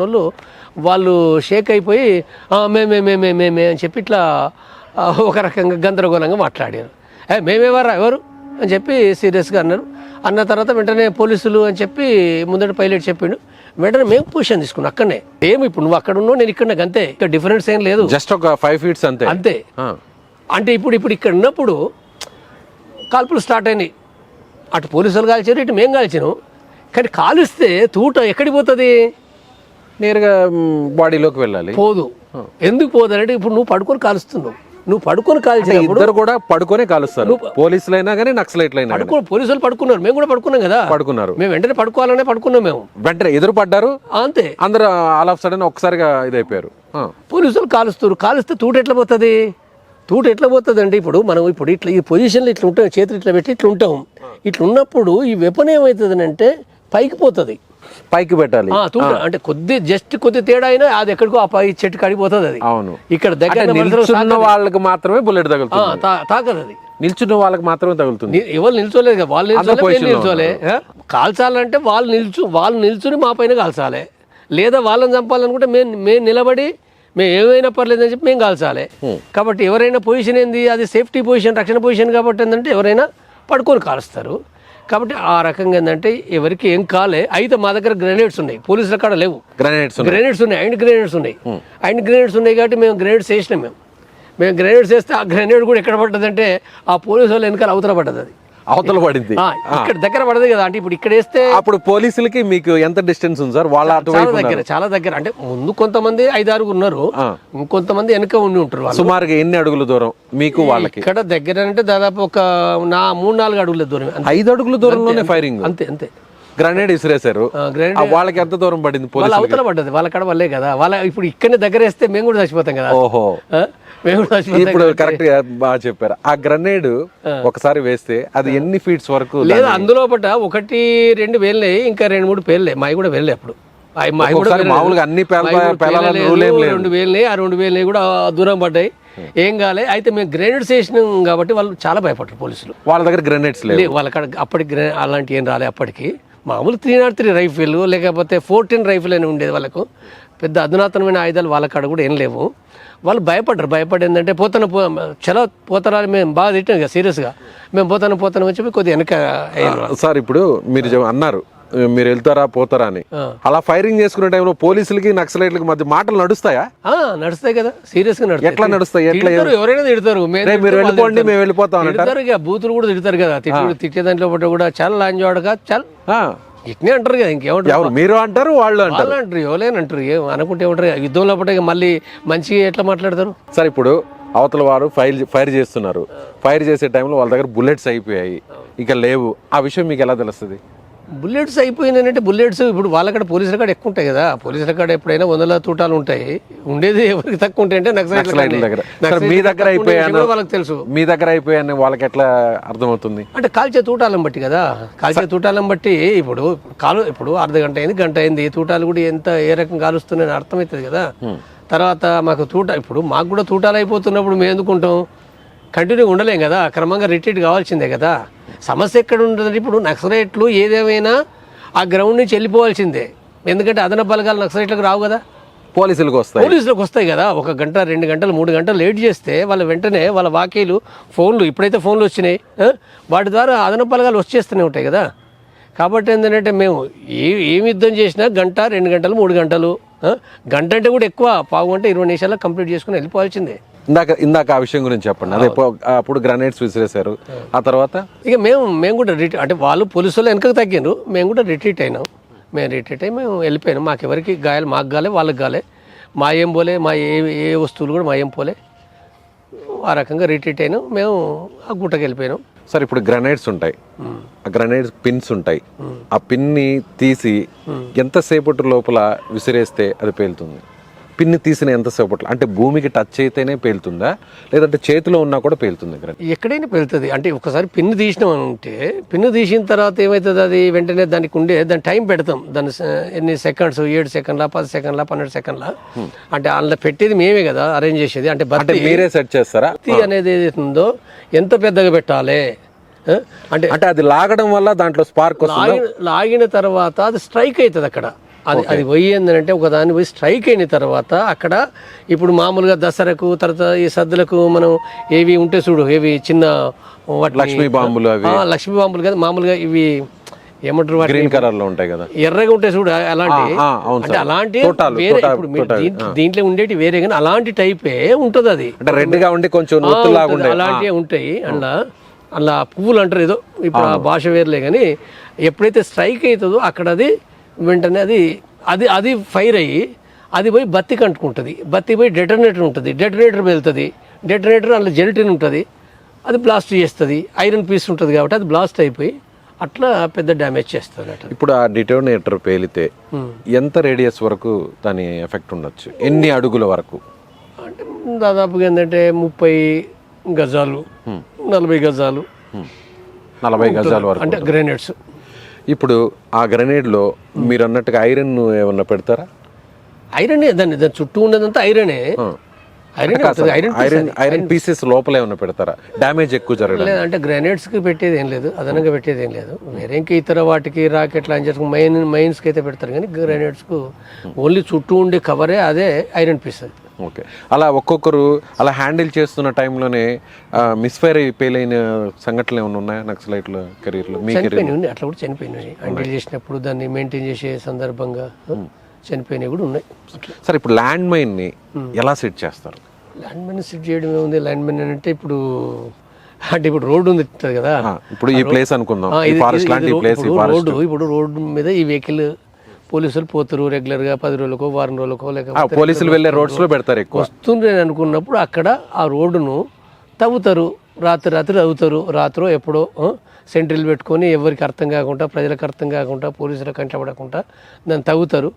వాళ్ళు షేక్ అయిపోయి మేమే అని చెప్పి ఇట్లా ఒక రకంగా గందరగోళంగా మాట్లాడారు. మేమేవరా ఎవరు అని చెప్పి సీరియస్గా అన్నారు. అన్న తర్వాత వెంటనే పోలీసులు అని చెప్పి ముందట పైలట్ చెప్పిండు. వెంటనే మేము పొజిషన్ తీసుకున్నాం అక్కడనే. ఏమి ఇప్పుడు నువ్వు అక్కడ ఉన్నావు, నేను ఇక్కడ అంతే, ఇక్కడ డిఫరెన్స్ ఏం లేదు, జస్ట్ ఒక 5 feet అంతే. అంటే ఇప్పుడు ఇక్కడ ఉన్నప్పుడు కాల్పులు స్టార్ట్ అయినాయి. అటు పోలీసులు కాల్చారు, ఇటు మేము కాల్చాను. కానీ కాలుస్తే తూట ఎక్కడికి పోతుంది? నేరుగా బాడీలోకి వెళ్ళాలి. పోదు. ఎందుకు పోతారంటే ఇప్పుడు నువ్వు పడుకొని కాలుస్తున్నావు, నువ్వు పడుకొని కాల్చినప్పుడు ఇద్దరు కూడా పడుకొనే కాలుస్తారు, పోలీసులైనా కానీ నక్సలైట్లైనా కానీ. పోలీసులు పడుకున్నారు, మేము కూడా పడుకున్నాం కదా, పడుకున్నారు. మేము వెంటనే పడుకోవాలనే పడుకున్నాం, మేము వెంటనే ఎదురు పడ్డారు అంతే. అందరూ ఆల్ ఆఫ్ సడన్ ఒక్కసారిగా ఇదైపోయారు. పోలీసులు కాలుస్తారు, కాలుస్తే తూట ఎట్లా పోతుంది, తూట ఎట్లా పోతుంది అంటే ఇప్పుడు మనం ఇప్పుడు ఇట్లా ఈ పొజిషన్లో ఇట్లా ఉంటాం, చేతులు ఇట్లా పెట్టి ఇట్లా ఉంటాం, ఇట్లా ఉన్నప్పుడు ఈ వెపన్ ఏమవుతుంది అంటే పైకి పోతుంది, పైకి పెట్టాలి. అంటే కొద్ది తేడా అయినా అది ఎక్కడికో ఆ పై చెట్టు కడిపోతుంది అది. అవును, ఇక్కడ దగ్గర నిల్చున్న వాళ్ళకి మాత్రమే బుల్లెట్ తగులుతుంది, తాకదు అది. నిల్చున్న వాళ్ళకి మాత్రమే తగులుతుంది. ఎవరు నిల్చోలేదు కదా, వాళ్ళు నిల్చోలే. కాల్చాలంటే వాళ్ళు నిల్చుని మా పైన కాల్చాలి, లేదా వాళ్ళని చంపాలనుకుంటే మేము నిలబడి మేము ఏమైనా పర్లేదని చెప్పి మేము కాల్చాలి. కాబట్టి ఎవరైనా పొజిషన్ ఏంది, అది సేఫ్టీ పొజిషన్, రక్షణ పొజిషన్. కాబట్టి ఏంటంటే ఎవరైనా పడుకొని కాలుస్తారు. కాబట్టి ఆ రకంగా ఏంటంటే ఎవరికి ఏం కాలే. అయితే మా దగ్గర గ్రెనేడ్స్ ఉన్నాయి, పోలీసుల కాడ లేవు. గ్రెనేడ్స్ ఉన్నాయి, అండ్ గ్రెనేడ్స్ ఉన్నాయి కాబట్టి మేము గ్రెనేడ్స్ వేసినాం. మేము గ్రెనేడ్స్ వేస్తే ఆ గ్రెనేడ్ కూడా ఎక్కడ పడ్డదంటే ఆ పోలీసు వాళ్ళు వెనకాల అవతల పడ్డది, అది అవతల పడింది, ఇక్కడ దగ్గర పడదు కదా. అంటే ఇప్పుడు ఇక్కడ వేస్తే అప్పుడు పోలీసులకి మీకు ఎంత డిస్టెన్స్ ఉంది సార్? వాళ్ళ చాలా దగ్గర అంటే ముందు కొంతమంది 5-6 ఉన్నారు, ఇంకొంతమంది వెనక ఉండి ఉంటారు. సుమారుగా ఎన్ని అడుగుల దూరం మీకు వాళ్ళకి? ఇక్కడ దగ్గర అంటే దాదాపు ఒక 3-4 అడుగుల దూరం. 5 అడుగుల దూరంలోనే ఫైరింగ్? అంతే. గ్రెనేడ్ ఇసిరేశారు, వాళ్ళకి ఎంత దూరం పడింది? వాళ్ళ అవతల పడ్డది, వాళ్ళ కాడ వాళ్ళే కదా. వాళ్ళ ఇప్పుడు ఇక్కడనే దగ్గర వేస్తే మేము కూడా చచ్చిపోతాం కదా. ఓహో, ఇప్పుడు కరెక్ట్ గా బాగా చెప్పారు. ఆ గ్రెనేడ్ ఒకసారి వేస్తే అది ఎన్ని ఫీట్స్ వరకు? లేదా అందులో పట్ట 1-2 వేలే, ఇంకా 2-3 పేర్లే, మావి కూడా వెళ్ళే. అప్పుడు మామూలుగా అన్ని 2 వేలే, ఆ 2 వేలే కూడా దూరం పడ్డాయి, ఏం కాలే. అయితే మేము గ్రెనేడ్స్ వేసినాం కాబట్టి వాళ్ళు చాలా భయపడ్డారు పోలీసులు. వాళ్ళ దగ్గర గ్రెనేడ్స్ లేవు, వాళ్ళ కాడ అప్పటికి అలాంటి ఏం రాలే. అప్పటికి మామూలు 303 రైఫిల్ లేకపోతే 14 రైఫిల్ అని ఉండేది వాళ్ళకు. పెద్ద అధునాతనమైన ఆయుధాలు వాళ్ళ కాడ కూడా ఏం లేవు. వాళ్ళు భయపడి ఏంటంటే చాలా పోతారా, మేము బాగా తిట్టాం కదా సీరియస్గా, మేము పోతాను అని చెప్పి కొద్దిగా వెనక. సార్ ఇప్పుడు మీరు అన్నారు మీరు వెళ్తారా పోతారా అని, అలా ఫైరింగ్ చేసుకునే టైంలో పోలీసులకి నక్సలైట్లకి మధ్య మాటలు నడుస్తాయా? నడుస్తాయి కదా, సీరియస్ గా నడుస్తాయి. ఎట్లా నడుస్తాయి? ఎవరైనా తిడతారు, మీరు వెళ్ళిపోండి మేము వెళ్ళిపోతాం అంటారు. బూతులు కూడా తిడతారు కదా, తిట్టే దాంట్లో కూడా చాలా లాంజ్ వాడగా చాలా ఇట్నే అంటారు కదా. ఇంకేమంటారు? మీరు అంటారు, వాళ్ళు అంటారు, ఎవరైనా అంటారు. ఏమనుకుంటే ఏమంటారు? యుద్ధంలో పట్టే మళ్ళీ మంచిగా ఎట్లా మాట్లాడతారు? సార్ ఇప్పుడు అవతల వారు ఫైర్ చేస్తున్నారు, ఫైర్ చేసే టైంలో వాళ్ళ దగ్గర బుల్లెట్స్ అయిపోయాయి, ఇక లేవు, ఆ విషయం మీకు ఎలా తెలుస్తుంది? బుల్లెట్స్ అయిపోయిందంటే బుల్లెట్స్ ఇప్పుడు వాళ్ళక్కడ పోలీసుల కాడ ఎక్కువ ఉంటాయి కదా. పోలీసుల కాడ ఎప్పుడైనా 100 తూటాలు ఉంటాయి, ఉండేది ఎవరికి తక్కువ ఉంటాయి అంటే నక్సలైట్ల దగ్గర. మీ దగ్గర అయిపోయాను వాళ్ళకి తెలుసు, మీ దగ్గర అయిపోయాను వాళ్ళకి ఎట్లా అర్థమవుతుంది? అంటే కాల్చే తూటాలను బట్టి కదా. కాల్చే తూటాలను బట్టి ఇప్పుడు అర్ధగంట అయింది, గంట అయింది, తూటాలు కూడా ఏ రకం కాలుస్తున్నాయని అర్థమవుతుంది కదా. తర్వాత మాకు ఇప్పుడు మాకు కూడా తూటాలు అయిపోతున్నప్పుడు మేము ఎందుకుంటాం, కంటిన్యూ ఉండలేం కదా, క్రమంగా రిట్రీట్ కావాల్సిందే కదా. సమస్య ఎక్కడ ఉంటుంది? ఇప్పుడు నక్సలైట్లు ఏదేమైనా ఆ గ్రౌండ్ నుంచి వెళ్ళిపోవాల్సిందే, ఎందుకంటే అదనపు బలగాలు నక్సలైట్లకు రావు కదా, పోలీసులకు వస్తాయి కదా. 1 గంట 2 గంటలు 3 గంటలు లేట్ చేస్తే వాళ్ళ వెంటనే వాళ్ళ వాకీలు ఇప్పుడైతే ఫోన్లు వచ్చినాయి, వాటి ద్వారా అదనపు బలగాలు వచ్చేస్తూనే ఉంటాయి కదా. కాబట్టి ఏంటంటే మేము ఏమి యుద్ధం చేసినా 1 గంట 2 గంటలు 3 గంటలు, గంట అంటే కూడా ఎక్కువ, పావు గంట 20 నిమిషాల్లో కంప్లీట్ చేసుకుని వెళ్ళిపోవాల్సిందే. ఇందాక ఆ విషయం గురించి చెప్పండి. అదే అప్పుడు గ్రనేడ్స్ విసిరేశారు, ఆ తర్వాత ఇక మేము కూడా అంటే వాళ్ళు పోలీసు వాళ్ళు వెనకకు తగ్గినారు, మేము కూడా రిట్రీట్ అయినాం. మేము రిట్రీట్ అయ్యి మేము వెళ్ళిపోయినాం. మాకు ఎవరికి గాయాలు, మాకు గాలే వాళ్ళకి గాలే, మా ఏం పోలే, మా ఏ వస్తువులు కూడా మా ఏం పోలే. ఆ రకంగా రిట్రీట్ అయినాం, మేము ఆ గుట్టకి వెళ్ళిపోయినాం. సార్ ఇప్పుడు గ్రనేడ్స్ ఉంటాయి, ఆ గ్రనేడ్స్ పిన్స్ ఉంటాయి, ఆ పిన్ని తీసి ఎంతసేపటి లోపల విసిరేస్తే అది పేలుతుంది? పిన్ని తీసిన ఎంతసేపట్లో, అంటే భూమికి టచ్ అయితేనే పేలుతుందా, లేదంటే చేతిలో ఉన్నా కూడా పేలుతుంది? ఎక్కడైనా పేలుతుంది. అంటే ఒకసారి పిన్ను తీసినాం అంటే, పిన్ను తీసిన తర్వాత ఏమవుతుంది, అది వెంటనే దాని టైం పెడతాం. దాని ఎన్ని సెకండ్స్, 7 సెకండ్ల 10 సెకండ్ల 12 సెకండ్ల, అంటే అందులో పెట్టేది మేమే కదా అరేంజ్ చేసేది. అంటే మీరే సెట్ చేస్తారా? అనేది ఏదైతుందో ఎంత పెద్దగా పెట్టాలి అంటే అది లాగడం వల్ల దాంట్లో స్పార్క్ లాగిన తర్వాత అది స్ట్రైక్ అవుతుంది అక్కడ. అది పోయి ఏంటంటే ఒకదాన్ని పోయి స్ట్రైక్ అయిన తర్వాత అక్కడ ఇప్పుడు మామూలుగా దసరకు తర్వాత ఈ సద్దులకు మనం ఏవి ఉంటే చూడు, ఏవి చిన్న లక్ష్మీ బాంబులు కదా మామూలుగా, ఇవి ఏమంటారు, గ్రీన్ కలర్ లో ఉంటాయి కదా, ఎర్రగా ఉంటాయి చూడు, అలాంటి అంటే అలాంటి వేరే. ఇప్పుడు దీంట్లో ఉండేటి వేరే, కానీ అలాంటి టైపే ఉంటుంది. అది రెడ్ గా ఉండి కొంచెం అలాంటివి ఉంటాయి. అలా పువ్వులు అంటారు ఏదో, ఇప్పుడు ఆ భాష వేరులే. కానీ ఎప్పుడైతే స్ట్రైక్ అవుతుందో అక్కడ అది వెంటనే అది ఫైర్ అయ్యి అది పోయి బత్తికి అంటుకుంటుంది, బత్తి పోయి డెటనేటర్ ఉంటుంది, డెటనేటర్ వెళ్తుంది, డెటనేటర్ అందులో జెలటిన్ ఉంటుంది, అది బ్లాస్ట్ చేస్తుంది. ఐరన్ పీస్ ఉంటుంది కాబట్టి అది బ్లాస్ట్ అయిపోయి అట్లా పెద్ద డ్యామేజ్ చేస్తుంది అట్లా. ఇప్పుడు ఆ డిటోనేటర్ పేలితే ఎంత రేడియస్ వరకు దాని ఎఫెక్ట్ ఉండొచ్చు, ఎన్ని అడుగుల వరకు? అంటే దాదాపుగా ఏంటంటే 30 గజాలు 40 గజాలు 40 గజాల వరకు అంటే గ్రెనేడ్స్. ఇప్పుడు ఆ గ్రెనేడ్లో మీరు అన్నట్టుగా ఐరన్ ఏమన్నా పెడతారా? ఐరనే, దాన్ని చుట్టూ ఉన్నదంతా ఐరనే. ఐరన్ పీసెస్ లోపల ఏమన్నా పెడతారా? డ్యామేజ్ ఎక్కువ జరగదు అంటే గ్రెనేడ్స్కి పెట్టేది ఏం లేదు, అదనంగా పెట్టేది ఏం లేదు. వేరే ఇంకా ఇతర వాటికి రాకెట్ లాంచర్స్ మైన్స్కి అయితే పెడతారు, కానీ గ్రెనేడ్స్కు ఓన్లీ చుట్టూ ఉండే కవరే అదే ఐరన్ పీస్. అది ఓకే. అలా ఒక్కొక్కరు అలా హ్యాండిల్ చేస్తున్న టైంలోనే మిస్ఫైర్ అయిపోయిన సంఘటనలు ఏమైనా ఉన్నాయా నక్సలైట్ల కెరీర్లో? మీ చనిపోయినాయి, అట్లా కూడా చనిపోయినాయి. హ్యాండిల్ చేసినప్పుడు దాన్ని మెయింటైన్ చేసే సందర్భంగా చనిపోయినవి కూడా ఉన్నాయి. సరే, ఇప్పుడు ల్యాండ్ మైన్ని ఎలా సెట్ చేస్తారు? ల్యాండ్ మైన్ సెట్ చేయడం ఏముంది, ల్యాండ్ మైన్ అంటే ఇప్పుడు రోడ్డు ఉంది కదా, ఇప్పుడు ఈ ప్లేస్ అనుకుందాం, రోడ్డు, ఇప్పుడు రోడ్డు మీద ఈ వెహికల్ పోలీసులు పోతారు రెగ్యులర్గా 10 రోజులకో వారం రోజులకో, లేకపోతే పోలీసులు వెళ్ళే రోడ్స్లో పెడతారు ఎక్కువ. వస్తుంది అనుకున్నప్పుడు అక్కడ ఆ రోడ్డును తవ్వుతారు, రాత్రి తవ్వుతారు, రాత్రో ఎప్పుడో సెంట్రీలు పెట్టుకొని ఎవరికి అర్థం కాకుండా, ప్రజలకు అర్థం కాకుండా, పోలీసులకు కంటపడకుండా దాన్ని తవ్వుతారు.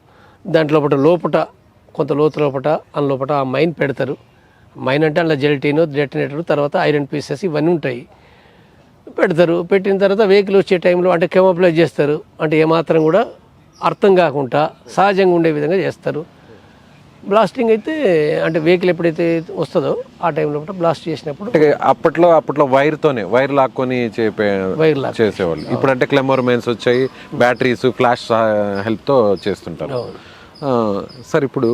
దాంట్లో లోపట కొంత లోతు లోపట ఆ మైన్ పెడతారు. మైన్ అంటే అందులో జెలటిన్, డెటనేటర్, తర్వాత ఐరన్ పీసెస్ ఇవన్నీ ఉంటాయి, పెడతారు. పెట్టిన తర్వాత వెహికల్ వచ్చే టైంలో అంటే కెమోప్లైజ్ చేస్తారు, అంటే ఏమాత్రం కూడా అర్థం కాకుండా సహజంగా ఉండే విధంగా చేస్తారు. బ్లాస్టింగ్ అయితే అంటే వెహికల్ ఎప్పుడైతే వస్తుందో ఆ టైంలో బ్లాస్ట్ చేసినప్పుడు అప్పట్లో వైర్ లాక్కొని చేసేవాళ్ళు. ఇప్పుడు అంటే క్లెమర్ మైన్స్ వచ్చాయి, బ్యాటరీస్, ఫ్లాష్ హెల్ప్తో చేస్తుంటారు. సార్, ఇప్పుడు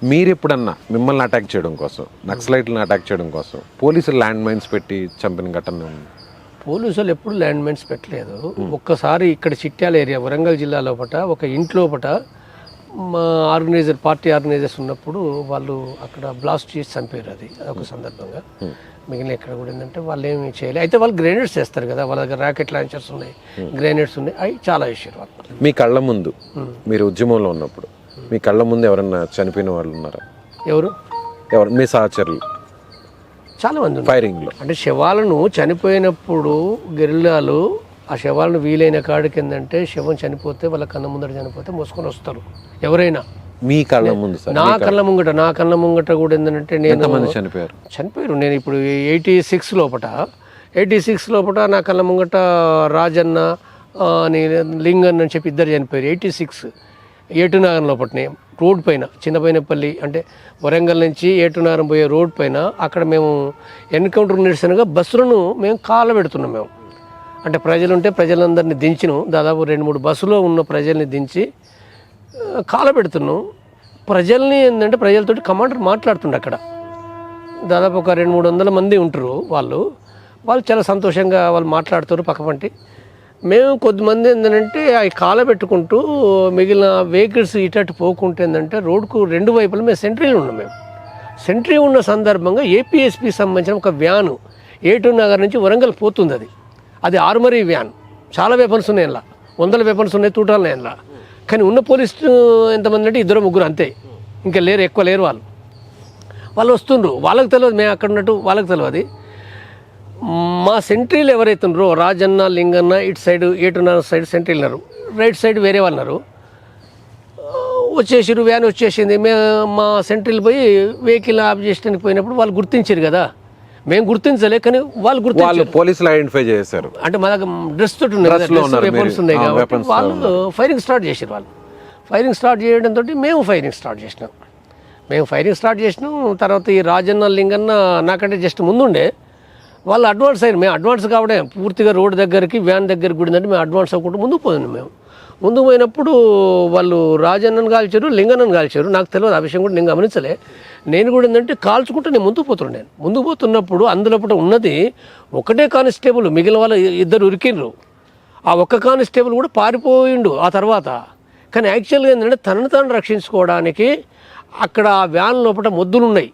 మీరు ఎప్పుడన్నా మిమ్మల్ని అటాక్ చేయడం కోసం, నక్సలైట్లను అటాక్ చేయడం కోసం పోలీసులు ల్యాండ్ మైన్స్ పెట్టి చంపిన ఘటన ఉంది? పోలీసులు ఎప్పుడు ల్యాండ్ మైన్స్ పెట్టలేదు. ఒక్కసారి ఇక్కడ చిట్యాల ఏరియా వరంగల్ జిల్లా లోపల ఒక ఇంట్లోపట మా పార్టీ ఆర్గనైజర్స్ ఉన్నప్పుడు వాళ్ళు అక్కడ బ్లాస్ట్ చేసి చంపారు. అది ఒక సందర్భంగా. మిగిలిన ఎక్కడ కూడా ఏంటంటే వాళ్ళు ఏమి చేయలేదు. అయితే వాళ్ళు గ్రెనేడ్స్ చేస్తారు కదా, వాళ్ళ దగ్గర రాకెట్ లాంచర్స్ ఉన్నాయి, గ్రెనేడ్స్ ఉన్నాయి, అవి చాలా వేసారు వాళ్ళు. మీ కళ్ళ ముందు మీరు ఉద్యమంలో ఉన్నప్పుడు మీ కళ్ళ ముందు ఎవరన్నా చనిపోయిన వాళ్ళు ఉన్నారా? ఎవరు మీ సహచరులు? చాలా మంది ఫైరింగ్లో. అంటే శవాలను చనిపోయినప్పుడు గెరిల్లాలు ఆ శవాలను వీలైన కాడికి ఏంటంటే శవం చనిపోతే వాళ్ళ కళ్ళ ముందట చనిపోతే మోసుకొని వస్తారు ఎవరైనా. మీ కళ్ళ ముందు? నా కళ్ళ ముంగట కూడా ఏంటంటే నేను చనిపోయారు. నేను ఇప్పుడు 86 లోపల నా కళ్ళ ముంగట రాజన్న లింగన్ అని చెప్పి ఇద్దరు చనిపోయారు. 86 ఏటునగరం లోపలనే రోడ్ పైన, చిన్నపైనపల్లి అంటే వరంగల్ నుంచి ఏటునగరం పోయే రోడ్ పైన అక్కడ మేము ఎన్కౌంటర్ నిరసనగా బస్సులను మేము కాలబెడుతున్నాం. మేము అంటే ప్రజలుంటే ప్రజలందరినీ దించినాం, దాదాపు 2-3 బస్సులో ఉన్న ప్రజల్ని దించి కాలబెడుతున్నాం. ప్రజల్ని ఏంటంటే ప్రజలతోటి కమాండర్ మాట్లాడుతుండే అక్కడ. దాదాపు ఒక 200-300 మంది ఉంటారు. వాళ్ళు చాలా సంతోషంగా వాళ్ళు మాట్లాడుతారు పక్కపంటి. మేము కొద్దిమంది ఏంటంటే అవి కాలబెట్టుకుంటూ మిగిలిన వెహికల్స్ ఇటు పోకుంటే ఏంటంటే రోడ్కు 2 వైపులా మేము సెంట్రీలు ఉన్నాం. మేము సెంట్రీ ఉన్న సందర్భంగా ఏపీఎస్పి సంబంధించిన ఒక వ్యాను ఏటునగర్ నుంచి వరంగల్ పోతుంది. అది ఆర్మరీ వ్యాన్, చాలా వెపన్స్ ఉన్నాయి, ఇలా 100 వెపన్స్ ఉన్నాయి, తూటాలు ఉన్నాయి ఇలా. కానీ ఉన్న పోలీసు ఎంతమంది అంటే 2-3 అంతే, ఇంకా లేరు, ఎక్కువ లేరు. వాళ్ళు వస్తుండ్రు, వాళ్ళకి తెలియదు మేము అక్కడ ఉన్నట్టు, వాళ్ళకి తెలియదు. మా సెంట్రీలు ఎవరైతే ఉన్నారో రాజన్న, లింగన్న ఇటు సైడ్ ఏటున్నర సైడ్ సెంట్రీలు ఉన్నారు, రైట్ సైడ్ వేరే వాళ్ళు ఉన్నారు. వచ్చేసారు, వ్యాన్ వచ్చేసింది. మా సెంట్రీలు పోయి వెహికల్ ఆఫ్ చేయడానికి పోయినప్పుడు వాళ్ళు గుర్తించారు కదా, మేము గుర్తించలే, కానీ వాళ్ళు గుర్తించారు. పోలీసులు ఐడెంటిఫై చేశారు. అంటే మా దగ్గర డ్రెస్ తోటి వెపన్స్ ఉన్నాయి కాబట్టి వాళ్ళు ఫైరింగ్ స్టార్ట్ చేశారు. వాళ్ళు ఫైరింగ్ స్టార్ట్ చేయడంతో మేము ఫైరింగ్ స్టార్ట్ చేసినాం. తర్వాత ఈ రాజన్న, లింగన్న నాకంటే జస్ట్ ముందుండే, వాళ్ళు అడ్వాన్స్ అయ్యారు. మేము అడ్వాన్స్ కావడం పూర్తిగా రోడ్డు దగ్గరికి, వ్యాన్ దగ్గరికి కూడా మేము అడ్వాన్స్ అవ్వకుండా ముందుకు పోయినాం. మేము ముందుకు పోయినప్పుడు వాళ్ళు రాజన్నను కాల్చారు, లింగన్నను కాల్చారు. నాకు తెలియదు ఆ విషయం కూడా, నేను గమనించలే. నేను కూడా ఏంటంటే కాల్చుకుంటే నేను ముందుకు పోతున్నాను. ముందుకు పోతున్నప్పుడు అందులో ఉన్నది ఒకటే కానిస్టేబుల్, మిగిలిన వాళ్ళు 2 ఉరికిండ్రు. ఆ ఒక్క కానిస్టేబుల్ కూడా పారిపోయిండు ఆ తర్వాత. కానీ యాక్చువల్గా ఏంటంటే తనను తాను రక్షించుకోవడానికి అక్కడ ఆ వ్యాన్ లోపల మొద్దులు ఉన్నాయి,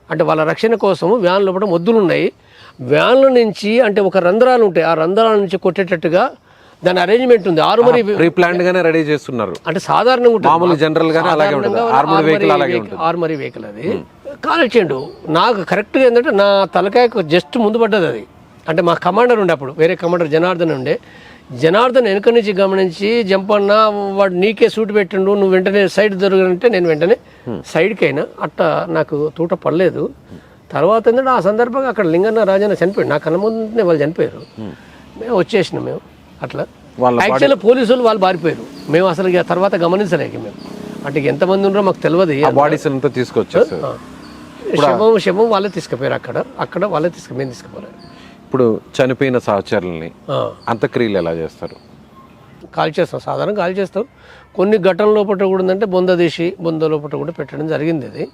అంటే వాళ్ళ రక్షణ కోసం వ్యాన్ లోపల మొద్దులు ఉన్నాయి. వ్యాన్ల నుంచి అంటే ఒక రంధ్రాలు ఉంటాయి, ఆ రంధ్రాల నుంచి కొట్టేటట్టుగా దాని అరేంజ్మెంట్ ఉంది. ఆర్మరీ ప్రీ ప్లాన్డ్ గానే రెడీ చేస్తున్నారు. అంటే సాధారణంగా ఉంటుంది, మామూలు జనరల్ గానే అలాగే ఉంటుంది. ఆర్మరీ వెహికల్ అలాగే ఉంటుంది. ఆర్మరీ వెహికల్ అది కాల్చేయండు. నాకు కరెక్ట్గా ఏంటంటే నా తలకాయకు జస్ట్ ముందు పడ్డది అది. అంటే మా కమాండర్ ఉండే అప్పుడు, వేరే కమాండర్ జనార్దన్ ఉండే. జనార్దన్ వెనక నుంచి గమనించి జంపన్న వాడు నీకే సూట్ పెట్టిండు, నువ్వు వెంటనే సైడ్ దొరకంటే నేను వెంటనే సైడ్కి అయినా. అట్టా నాకు తూట పడలేదు. తర్వాత ఏంటంటే ఆ సందర్భంగా అక్కడ లింగన్న రాజన్న చనిపోయాడు. నా కన్న ముందునే వాళ్ళు చనిపోయారు. మేము వచ్చేసినాం. మేము అట్లా యాక్చువల్గా పోలీసులు వాళ్ళు పారిపోయారు. మేము అసలు ఇక తర్వాత గమనించలేక మేము అంటే ఎంతమంది ఉన్నారో మాకు తెలియదు. బాడీస్ అంతా తీసుకొచ్చారు. శవం వాళ్ళే తీసుకుపోయారు. అక్కడ వాళ్ళే మేము తీసుకుపోయారు. ఇప్పుడు చనిపోయిన సహచరుల్ని అంత్యక్రియలు ఎలా చేస్తారు? కాల్ చేస్తాం, సాధారణంగా కాల్ చేస్తాం. కొన్ని ఘటనల లోపల కూడా ఉందంటే బొంద లోపల కూడా పెట్టడం జరిగింది. అది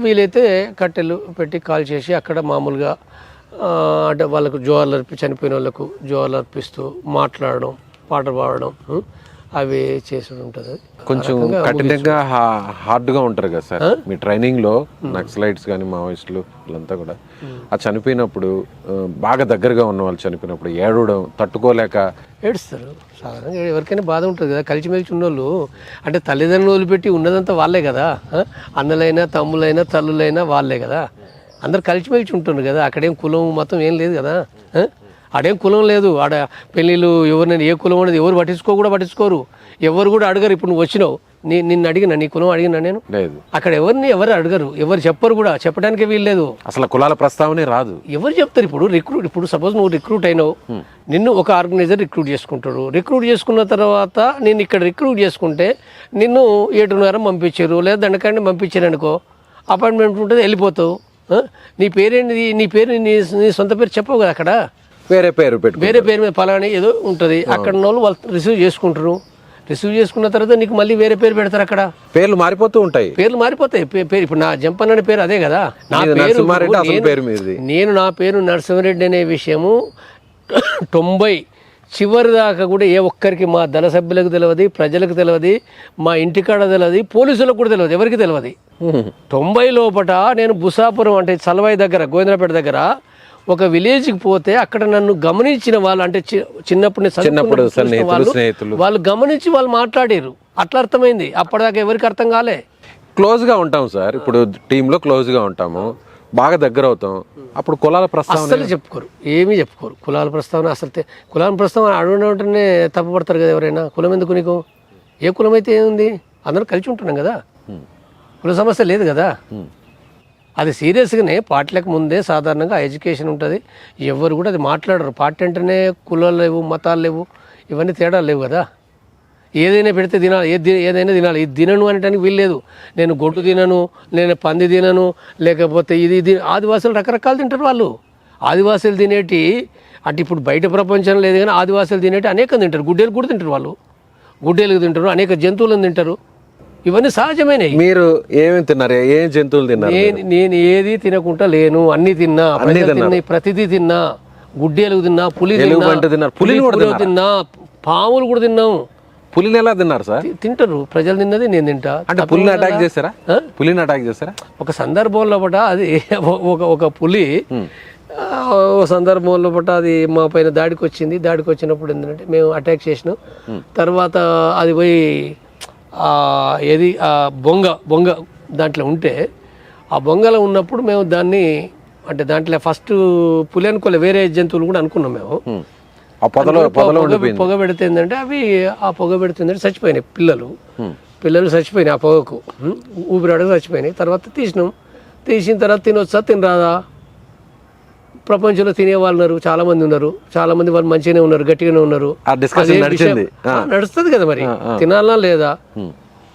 వీలైతే కట్టెలు పెట్టి కాల్ చేసి అక్కడ మామూలుగా అంటే వాళ్ళకు జోహార్లు చనిపోయిన వాళ్ళకు జోహార్లు అర్పిస్తూ మాట్లాడడం, పాట పాడడం అవి చేసి ఉంటుంది. కొంచెం కఠినంగా హార్డ్గా ఉంటారు కదా సార్ మీ ట్రైనింగ్లో? నక్సలైట్స్ కానీ మావోయిస్టులు వీళ్ళంతా కూడా ఆ చనిపోయినప్పుడు బాగా దగ్గరగా ఉన్న వాళ్ళు చనిపోయినప్పుడు ఏడవడం తట్టుకోలేక ఏడుస్తారు. సాధారణంగా ఎవరికైనా బాధ ఉంటుంది కదా. కలిసిమెలిసి ఉన్నోళ్ళు అంటే తల్లిదండ్రులు వదిలిపెట్టి ఉన్నదంతా వాళ్ళే కదా. అన్నలైనా తమ్ములైనా తల్లులైనా వాళ్ళే కదా. అందరు కలిసిమెలిసి ఉంటున్నారు కదా. అక్కడేం కులం మొత్తం ఏం లేదు కదా. ఆడేం కులం లేదు. ఆడ పెళ్ళిళ్ళు ఎవరినైనా ఏ కులం అనేది ఎవరు పట్టించుకోరు. ఎవరు కూడా అడగరు. ఇప్పుడు నువ్వు వచ్చినావు, నిన్ను అడిగినా నీ కులం అడిగినా నేను లేదు. అక్కడ ఎవరు అడగరు, ఎవరు చెప్పరు కూడా. చెప్పడానికే వీల్లేదు. అసలు కులాల ప్రస్తావనే రాదు. ఎవరు చెప్తారు? ఇప్పుడు సపోజ్ నువ్వు రిక్రూట్ అయినావు, నిన్ను ఒక ఆర్గనైజర్ రిక్రూట్ చేసుకుంటాడు. రిక్రూట్ చేసుకున్న తర్వాత నేను ఇక్కడ రిక్రూట్ చేసుకుంటే నిన్ను 7:30 పంపించారు లేదా దండకాన్ని పంపించారు అనుకో, అపాయింట్మెంట్ ఉంటుంది, వెళ్ళిపోతావు. నీ పేరేంటి? నీ పేరు నీ సొంత పేరు చెప్పవు కదా. అక్కడ వేరే పేరు మీద ఫలాని ఏదో ఉంటుంది. అక్కడ వాళ్ళు రిసీవ్ చేసుకుంటారు. రిసీవ్ చేసుకున్న తర్వాత నీకు మళ్ళీ వేరే పేరు పెడతారు. అక్కడ పేర్లు మారిపోతూ ఉంటాయి. ఇప్పుడు నా జంపన్న అనే పేరు అదే కదా. నా పేరు నేను నా పేరు నరసింహారెడ్డి అనే విషయము 90 చివరి దాకా కూడా ఏ ఒక్కరికి, మా దళ సభ్యులకు తెలియదు, ప్రజలకు తెలియదు, మా ఇంటికాడ తెలియదు, పోలీసులకు కూడా తెలియదు, ఎవరికి తెలియదు. 90 లోపట నేను బుసాపురం అంటే చలవాయి దగ్గర, గోవిందరాపేట దగ్గర ఒక విలేజ్కి పోతే అక్కడ నన్ను గమనించిన వాళ్ళు అంటే చిన్నప్పుడు వాళ్ళు గమనించి వాళ్ళు మాట్లాడారు. అట్లా అర్థమైంది. అప్పటిదాకా ఎవరికి అర్థం కాలే. క్లోజ్గా ఉంటాం సార్. ఇప్పుడు టీంలో క్లోజ్గా ఉంటాము, బాగా దగ్గర అవుతాం. అప్పుడు కులాల ప్రస్తావన అసలు చెప్పుకోరు, ఏమీ చెప్పుకోరు. కులాల ప్రస్తావన అసలు కులాల ప్రస్తావన అడగడంటేనే తప్పుపడతారు కదా ఎవరైనా. కులం ఎందుకు నీకు? ఏ కులం అయితే ఏముంది? అందరూ కలిసి ఉంటున్నాం కదా. కుల సమస్య లేదు కదా. అది సీరియస్గానే పార్టీలకు ముందే సాధారణంగా ఎడ్యుకేషన్ ఉంటుంది. ఎవరు కూడా అది మాట్లాడరు. పార్టీ అంటేనే కులాలు లేవు, మతాలు లేవు, ఇవన్నీ తేడాలు లేవు కదా. ఏదైనా పెడితే తినాలి, ఏదైనా తినాలి. ఇది తినను అనడానికి వీల్లేదు. నేను గొడ్డు తినను, నేను పంది తినను, లేకపోతే ఇది ఆదివాసులు రకరకాలు తింటారు వాళ్ళు. ఆదివాసులు తినేటి అంటే ఇప్పుడు బయట ప్రపంచం లేదు కానీ ఆదివాసులు తినేటి అనేకం తింటారు. గుడ్డేలు కూడా తింటారు వాళ్ళు. గుడ్డేలు తింటారు, అనేక జంతువులను తింటారు. ఇవన్నీ సహజమైనవి. మీరు ఏమేమి తిన్నారు? ఏం జంతువులు తిన్నారు? నేను ఏది తినకుండా లేను. అన్ని తిన్నా, ప్రతిదీ తిన్నా. గుడ్డేలు తిన్నా, పులి తిన్నా, పాములు కూడా తిన్నాం. పులిని ఎలా తిన్నారు సార్? తింటారు ప్రజలు తిన్నది నేను తింటా. అంటే పులిని అటాక్ చేస్తారా? ఒక సందర్భంలో పట అది ఒక పులి ఒక సందర్భంలో పట అది మా పైన దాడికి వచ్చినప్పుడు ఏంటంటే మేము అటాక్ చేసినాం. తర్వాత అది పోయి ఏది బొంగ దాంట్లో ఉంటే ఆ బొంగలో ఉన్నప్పుడు మేము దాన్ని అంటే దాంట్లో ఫస్ట్ పులి అనుకోలే, వేరే జంతువులు కూడా అనుకున్నాం మేము. పొగ పెడితే ఏంటంటే అవి ఆ పొగ పెడుతుందంటే చచ్చిపోయినాయి పిల్లలు చచ్చిపోయినాయి. ఆ పొగకు ఊపిరాడకు చచ్చిపోయినాయి. తర్వాత తీసిన తర్వాత తినొచ్చా తినరాదా? ప్రపంచంలో తినే వాళ్ళు ఉన్నారు, చాలా మంది ఉన్నారు. చాలా మంది వాళ్ళు మంచిగానే ఉన్నారు, గట్టిగానే ఉన్నారు. నడుస్తుంది కదా. మరి తినాలా లేదా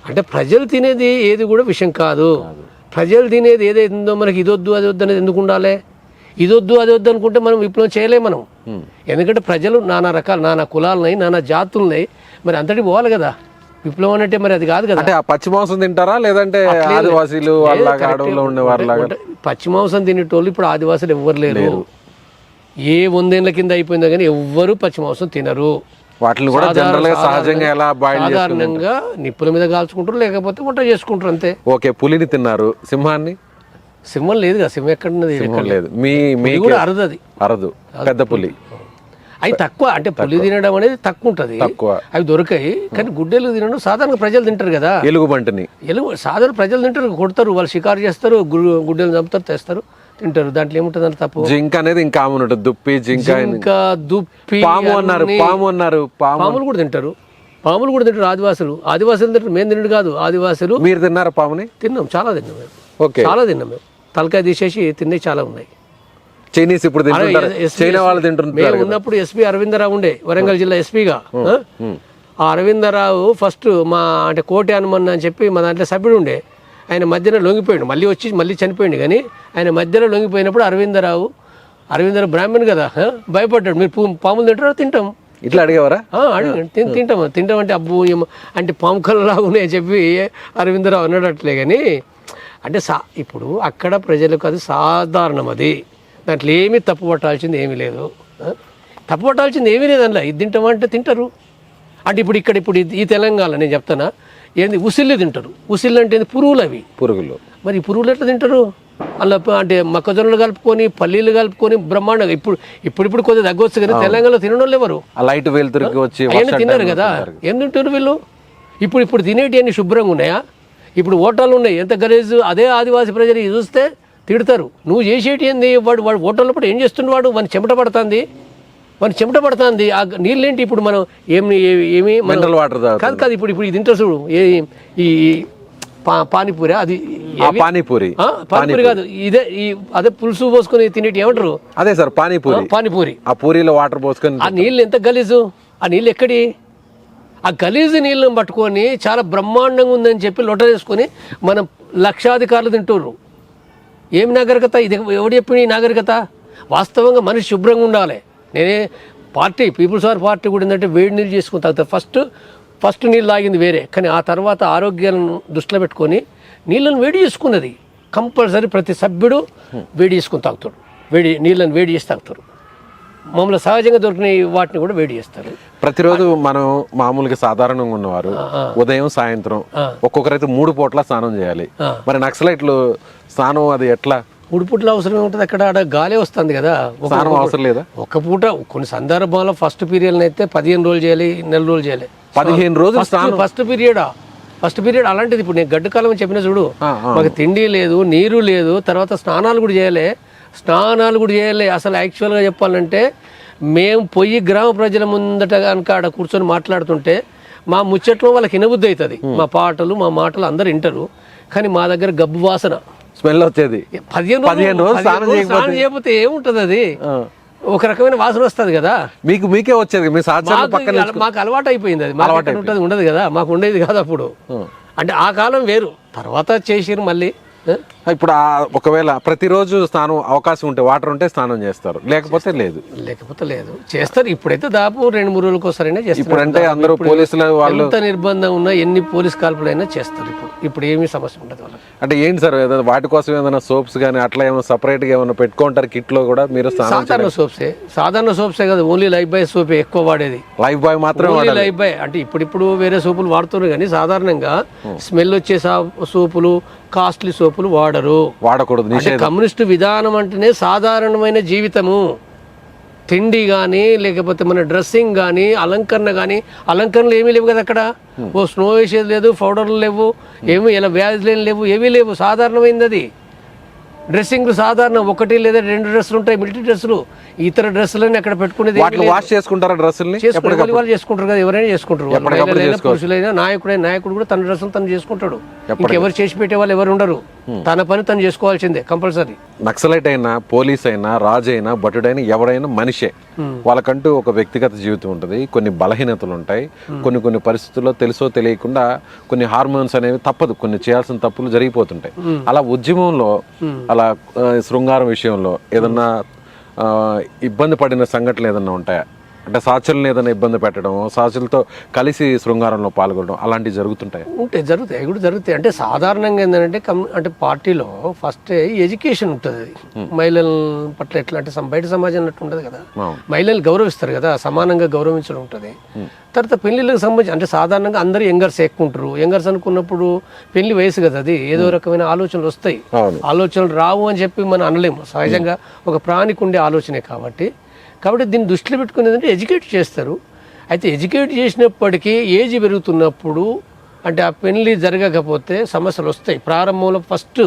అంటే ప్రజలు తినేది ఏది కూడా విషయం కాదు. ప్రజలు తినేది ఏదైతుందో మనకి ఇదొద్దు అది వద్దు అనేది ఎందుకు ఉండాలి? ఇదొద్దు అది వద్దు అనుకుంటే మనం విప్లవం చేయలేము మనం. ఎందుకంటే ప్రజలు నానా కులాలున్నాయి, నానా జాతులున్నాయి. మరి అంతటి పోవాలి కదా. విప్లవం అంటే మరి అది కాదు కదా. అంటే పచ్చి మాంసం తింటారా లేదంటే ఆదివాసీలు అడవుల్లో ఉండేవారు? పచ్చి మాంసం తినేటోళ్ళు ఇప్పుడు ఆదివాసులు ఎవ్వరు లేరు. ఏ 100 ఏళ్ల కింద అయిపోయిందో కానీ ఎవ్వరు పచ్చి మాంసం తినరు. వాటిని కూడా సాధారణంగా నిప్పుల మీద కాల్చుకుంటారు, లేకపోతే వంట చేసుకుంటారు అంతే. ఓకే, పులిని తిన్నారు. సింహం లేదు కదా. సింహం ఎక్కడున్నది? లేదు. కూడా అరదు. అది అరదు, పెద్ద పులి. అవి తక్కువ, అంటే పులి తినడం అనేది తక్కువ ఉంటుంది, తక్కువ. అవి దొరకాయి. కానీ గుడ్డెలు తినడం సాధారణ ప్రజలు తింటారు కదా, ఎలుగుబంటిని సాధారణ ప్రజలు తింటారు, కొడతారు, వాళ్ళు షికారు చేస్తారు, గుడ్డెలు చంపుతారు, తెస్తారు, తింటారు. దాంట్లో ఏముంటుంది అంత తప్పు. జింక అనేది ఇంకా ఉంటుంది, దుప్పి జింక ఇంకా దుప్పి, పాము అన్నారు, పాములు కూడా తింటారు, పాములు కూడా తింటారు. ఆదివాసులు తింటారు, మేము తినడు కాదు, ఆదివాసులు. మీరు తిన్నారా పాముని? తిన్నాం, చాలా తిన్నాం మేము, ఓకే, చాలా తిన్నాం మేము. తలకాయ తీసేసి తినే చాలా ఉన్నాయి. చైనీస్ ఇప్పుడు తింటుంటారు, చైనా వాళ్ళు తింటుంటారు. మేము ఉన్నప్పుడు ఎస్పీ అరవిందరావు ఉండే, వరంగల్ జిల్లా ఎస్పీగా. ఆ అరవిందరావు ఫస్ట్ మా అంటే కోటి హనుమన్ అని చెప్పి మా దాంట్లో సభ్యుడు ఉండే, ఆయన మధ్యలో లొంగిపోయాడు, మళ్ళీ చనిపోయింది. కానీ ఆయన మధ్యలో లొంగిపోయినప్పుడు అరవిందరావు బ్రాహ్మణ్ కదా, భయపడ్డాడు. మీరు పాములు తింటారో? తింటాం. ఇట్లా అడిగేవారా? తింటాం అంటే అబ్బు అంటే పాము కలరావు అని చెప్పి అరవిందరావు అన్నాడట్లే. కానీ అంటే ఇప్పుడు అక్కడ ప్రజలకు అది సాధారణం, అది దాంట్లో ఏమీ తప్పు పట్టాల్సింది ఏమీ లేదు, తప్పు పట్టాల్సింది ఏమీ లేదు. అందులో ఇది తింటామంటే తింటారు. అంటే ఇప్పుడు ఈ తెలంగాణ నేను చెప్తానా, ఏంది ఉసిళ్ళు తింటారు. ఉసిళ్ళు అంటే పురుగులు, అవి పురుగులు. మరి ఈ పురుగులు ఎట్లా తింటారు? అలా అంటే మొక్కజొన్నలు కలుపుకొని, పల్లీలు కలుపుకొని బ్రహ్మాండంగా. ఇప్పుడు కొద్దిగా తగ్గొచ్చు, కానీ తెలంగాణలో తినడం ఎవరు? లైట్ వెళ్తురికి వచ్చి అవన్నీ తిన్నారు కదా, ఏం తింటారు వీళ్ళు? ఇప్పుడు తినేటి అన్ని శుభ్రంగా ఉన్నాయా? ఇప్పుడు ఓటాలు ఉన్నాయి, ఎంత గలీజు. అదే ఆదివాసీ ప్రజలు చూస్తే తిడతారు, నువ్వు చేసేటి ఏంది? వాడు ఓటర్ల పడి ఏం చేస్తున్నాడు? మన చెమట పడుతుంది, ఆ నీళ్ళేంటి? ఇప్పుడు మనం ఏమి మినరల్ వాటర్ కాదు. ఇప్పుడు ఇది ఇంటర్ చూడు, ఈ పానీపూరి, అది పానీపూరి కాదు, అదే పులుసు పోసుకొని తినేటి ఏమంటారు? అదే సార్, పానీపూరి. ఆ పూరిలో వాటర్ పోసుకొని, ఆ నీళ్ళు ఎంత గలీజు, ఆ నీళ్ళు ఎక్కడి? ఆ గలీజు నీళ్ళని పట్టుకొని చాలా బ్రహ్మాండంగా ఉందని చెప్పి లొట్ట చేసుకొని మనం లక్షాధికారులు తింటుర్రు. ఏమి నాగరికత ఇది? ఎవడు చెప్పిన ఈ నాగరికత? వాస్తవంగా మనిషి శుభ్రంగా ఉండాలి. నేనే పీపుల్స్ వార్ పార్టీ కూడా ఏంటంటే వేడి నీళ్ళు చేసుకుని తాగుతారు. ఫస్ట్ నీళ్ళు తాగింది వేరే, కానీ ఆ తర్వాత ఆరోగ్యాలను దృష్టిలో పెట్టుకొని నీళ్ళను వేడి చేసుకున్నది కంపల్సరీ. ప్రతి సభ్యుడు వేడి చేసుకుని తాగుతాడు, నీళ్ళని వేడి చేసి తాగుతారు. మామూలుగా సహజంగా దొరికిన వాటిని కూడా వేడి చేస్తారు. ప్రతిరోజు మనం మామూలుగా సాధారణంగా ఉన్నవారు ఉదయం సాయంత్రం ఒక్కొక్కరైతే 3 పూట్ల స్నానం చేయాలి. మరి నక్సలైట్లు స్నానం అది ఎట్లా? 3 పూట్ల అవసరం ఉంటుంది, అక్కడ గాలి వస్తుంది కదా, స్నానం అవసరం లేదా? ఒక పూట కొన్ని సందర్భాల్లో ఫస్ట్ పీరియడ్ అయితే 15 రోజులు చేయాలి, 4 రోజులు చేయాలి. 15 రోజులు ఫస్ట్ పీరియడ్ అలాంటిది. ఇప్పుడు నేను గడ్డు కాలం చెప్పిన చూడు, మాకు తిండి లేదు, నీరు లేదు, తర్వాత స్నానాలు కూడా చేయాలి. అసలు యాక్చువల్గా చెప్పాలంటే మేము పొయ్యి గ్రామ ప్రజల ముందట కనుక ఆడ కూర్చొని మాట్లాడుతుంటే మా ముచ్చట్లో వాళ్ళకి వినబుద్ధి అవుతుంది, మా పాటలు మా మాటలు అందరు వింటారు. కానీ మా దగ్గర గబ్బు వాసన, స్మెల్ వచ్చేది. 15 రోజులు స్నానం చేయకపోతే ఏముంటుంది? అది ఒక రకమైన వాసన వస్తుంది కదా. మీకే వచ్చేది, మాకు అలవాటు అయిపోయింది. అది మాకు ఉంటుంది ఉండదు కదా, మాకు ఉండేది కాదు అప్పుడు. అంటే ఆ కాలం వేరు, తర్వాత చేసిరు మళ్ళీ. ఇప్పుడు ఒకవేళ ప్రతిరోజు స్నానం అవకాశం ఉంటే, వాటర్ ఉంటే స్నానం చేస్తారు, లేకపోతే లేదు చేస్తారు. ఇప్పుడైతే దాదాపు 2-3 రోజులకు ఒకసారైనా చేస్తారు. ఇప్పుడంటే అందరూ పోలీసులు వాళ్ళు ఎంత నిర్బంధం ఉన్నా, ఎన్ని పోలీస్ కాల్పులైనా చేస్తారు. ఇప్పుడు ఏమీ సమస్య ఉండదు వాళ్ళకి. అంటే ఏంటి సార్, వాటి కోసం ఏదైనా సోప్స్ కానీ అట్లా ఏమైనా సపరేట్గా ఏమైనా పెట్టుకుంటారు కిట్ లో కూడా? మీరు సాధారణ సోప్సే కదా, ఓన్లీ లైఫ్ బాయ్ సోపే ఎక్కువ వాడేది. లైఫ్ బాయ్ మాత్రమే. లైఫ్ బాయ్ అంటే ఇప్పుడు వేరే సోపులు వాడుతున్నారు, కానీ సాధారణంగా స్మెల్ వచ్చే సోపులు, కాస్ట్లీ సోపులు వాడకూడదు. కమ్యూనిస్టు విధానం అంటేనే సాధారణమైన జీవితము. తిండి కానీ, లేకపోతే మన డ్రెస్సింగ్ కానీ, అలంకరణలు ఏమీ లేవు కదా అక్కడ. ఓ స్నో వేసేది లేదు, పౌడర్లు లేవు, ఏమి ఇలా వ్యాధులు లేవు, ఏమీ లేవు. సాధారణమైంది అది. డ్రెస్సింగ్ సాధారణ 1 లేదా 2 డ్రెస్సులు ఉంటాయి, మిలిటరీ డ్రెస్సులు. ఇతర డ్రెస్సులని అక్కడ పెట్టుకునేది వాష్ చేసుకుంటారా? డ్రెస్సుల్ని వాళ్ళు చేసుకుంటారు కదా, ఎవరైనా చేసుకుంటారు. పురుషులైనా నాయకుడు కూడా తన డ్రెస్సులు తను చేసుకుంటాడు. ఇంకెవరు చేసి పెట్టే వాళ్ళు ఎవరు ఉండరు. తన పని తను చేసుకోవాల్సిందే కంపల్సరీ. నక్సలైట్ అయినా, పోలీస్ అయినా, రాజు అయినా, భటుడైనా, ఎవరైనా మనిషే. వాళ్ళకంటూ ఒక వ్యక్తిగత జీవితం ఉంటుంది, కొన్ని బలహీనతలు ఉంటాయి. కొన్ని పరిస్థితుల్లో తెలుసో తెలియకుండా కొన్ని హార్మోన్స్ అనేవి తప్పదు, కొన్ని చేయాల్సిన తప్పులు జరిగిపోతుంటాయి. అలా ఉద్యమంలో, అలా శృంగారం విషయంలో ఏదన్నా ఇబ్బంది పడిన సంఘటనలు ఏదన్నా ఉంటాయా? అంటే సహచరులను ఏదైనా ఇబ్బంది పెట్టడం, సహచరులతో కలిసి శృంగారంలో పాల్గొనడం అలాంటివి జరుగుతుంటాయి? జరుగుతాయి, అవి కూడా జరుగుతాయి. అంటే సాధారణంగా ఏంటంటే అంటే పార్టీలో ఫస్ట్ ఎడ్యుకేషన్ ఉంటుంది. మహిళల పట్ల ఎట్లా అంటే బయట సమాజం అన్నట్టు ఉంటుంది కదా, మహిళలు గౌరవిస్తారు కదా, సమానంగా గౌరవించడం ఉంటుంది. తర్వాత పెళ్లిళ్ళకి సంబంధించి అంటే సాధారణంగా అందరూ యంగర్స్ ఎక్కువ ఉంటారు. యంగర్స్ అనుకున్నప్పుడు పెళ్లి వయసు కదా, అది ఏదో రకమైన ఆలోచనలు వస్తాయి. ఆలోచనలు రావు అని చెప్పి మనం అనలేము, సహజంగా ఒక ప్రాణికి ఉండే ఆలోచనే కాబట్టి. కాబట్టి దీన్ని దృష్టిలో పెట్టుకుని ఏంటంటే ఎడ్యుకేట్ చేస్తారు. అయితే ఎడ్యుకేట్ చేసినప్పటికీ ఏజ్ పెరుగుతున్నప్పుడు అంటే ఆ పెళ్లి జరగకపోతే సమస్యలు వస్తాయి. ప్రారంభంలో ఫస్ట్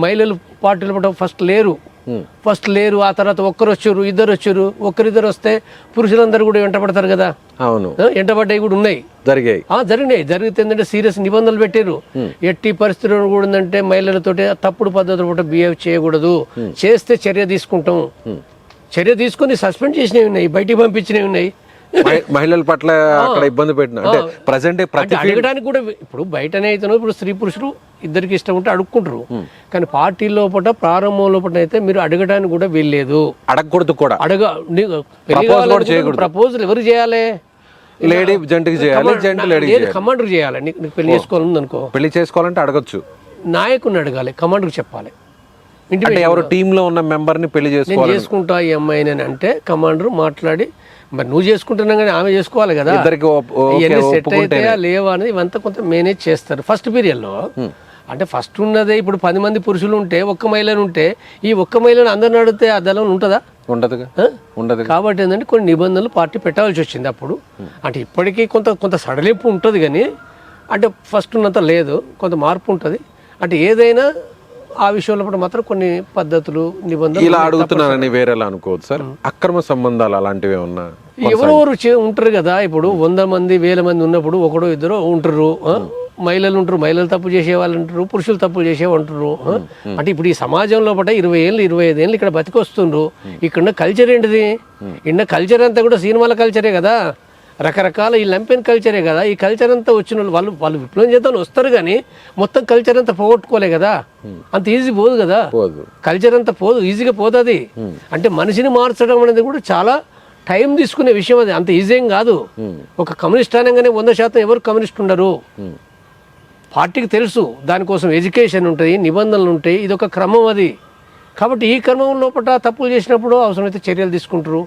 మహిళలు పార్టీలో ఫస్ట్ లేరు, ఆ తర్వాత ఒక్కరు వచ్చారు, ఇద్దరు వచ్చారు, ఒక్కరిద్దరు వస్తే పురుషులందరూ కూడా వెంటబడతారు కదా. అవును, వెంటబడ్డాయి కూడా ఉన్నాయి, జరిగితే ఏంటంటే సీరియస్ నిబంధనలు పెట్టారు. ఎట్టి పరిస్థితుల్లో కూడా ఏంటంటే మహిళలతోటి తప్పుడు పద్ధతులు బిహేవ్ చేయకూడదు, చేస్తే చర్య తీసుకుంటాం. చర్య తీసుకుని సస్పెండ్ చేసినవి ఉన్నాయి, బయటికి పంపించినవి ఉన్నాయి. మహిళల పట్ల అక్కడ ఇబ్బంది పెట్టిన అంటే ప్రజెంట్ అడగడానికి కూడా ఇప్పుడు బయటనే అయితే ఇప్పుడు స్త్రీ పురుషులు ఇద్దరికి ఇష్టం ఉంటే అడుక్కుంటారు. కానీ పార్టీ లోపల ప్రారంభం లోపల అయితే మీరు అడగడానికి కూడా వీల్లేదు, అడగకూడదు కూడా. ప్రపోజల్ ఎవరు చేయాలి? లేడీ జంటకి చేయాలి, జంట లేడీ కమాండర్ చేయాలి. నీకు పెళ్లి చేసుకోవాలని అనుకో, పెళ్లి చేసుకోవాలంటే అడగచ్చు, నాయకుడిని అడగాలి, కమాండర్ చెప్పాలి. ఇంటి ఎవరు టీమ్ లో ఉన్న మెంబర్ ని పెళ్లి చేసుకుంటా ఈ అమ్మాయిని అంటే కమాండర్ మాట్లాడి, మరి నువ్వు చేసుకుంటున్నా కానీ ఆమె చేసుకోవాలి కదా, సెట్ అయితే లేవా అనేది ఇవంతా కొంత మేనేజ్ చేస్తారు ఫస్ట్ పీరియడ్లో. అంటే ఫస్ట్ ఉన్నదే ఇప్పుడు 10 మంది పురుషులు ఉంటే ఒక్క మహిళను ఉంటే ఈ ఒక్క మహిళను అందరిని అడిగితే ఆ దళం ఉంటుందా? ఉండదు. కాబట్టి ఏంటంటే కొన్ని నిబంధనలు పార్టీ పెట్టాల్సి వచ్చింది అప్పుడు. అంటే ఇప్పటికీ కొంత సడలింపు ఉంటుంది కానీ అంటే ఫస్ట్ ఉన్నంత లేదు, కొంత మార్పు ఉంటుంది. అంటే ఏదైనా ఆ విషయంలో మాత్రం కొన్ని పద్ధతులు నిబంధనలు ఇలా అడుగుతున్నారని వేరేలా అనుకోవచ్చు సార్. అక్రమ సంబంధాలు అలాంటివి ఉన్నా ఎవరెవరు ఉంటారు కదా. ఇప్పుడు 100 మంది 1000 మంది ఉన్నప్పుడు ఒకడో ఇద్దరు ఉంటారు, మహిళలు ఉంటారు, మహిళలు తప్పు చేసే వాళ్ళు ఉంటారు, పురుషులు తప్పు చేసేవాళ్ళు ఉంటారు. అంటే ఇప్పుడు ఈ సమాజంలో 20 ఏళ్ళు 25 ఏళ్ళు ఇక్కడ బతికొస్తుండ్రు. ఇక్కడున్న కల్చర్ ఏంటిది? ఇన్న కల్చర్ అంతా కూడా సినిమాల కల్చరే కదా, రకరకాల ఈ లంపెన్ కల్చరే కదా. ఈ కల్చర్ అంతా వచ్చిన వాళ్ళు విప్లవం చేద్దామని వస్తారు కానీ మొత్తం కల్చర్ అంతా పోగొట్టుకోలే కదా. అంత ఈజీ పోదు కదా, కల్చర్ అంతా పోదు, ఈజీగా పోతుంది. అంటే మనిషిని మార్చడం అనేది కూడా చాలా టైం తీసుకునే విషయం, అది అంత ఈజీ ఏం కాదు. ఒక కమ్యూనిస్ట్ అనగానే 100% ఎవరు కమ్యూనిస్ట్ ఉండరు. పార్టీకి తెలుసు దానికోసం ఎడ్యుకేషన్ ఉంటుంది, నిబంధనలు ఉంటాయి, ఇది ఒక క్రమం అది. కాబట్టి ఈ క్రమం లోపల తప్పులు చేసినప్పుడు అవసరమైతే చర్యలు తీసుకుంటారు.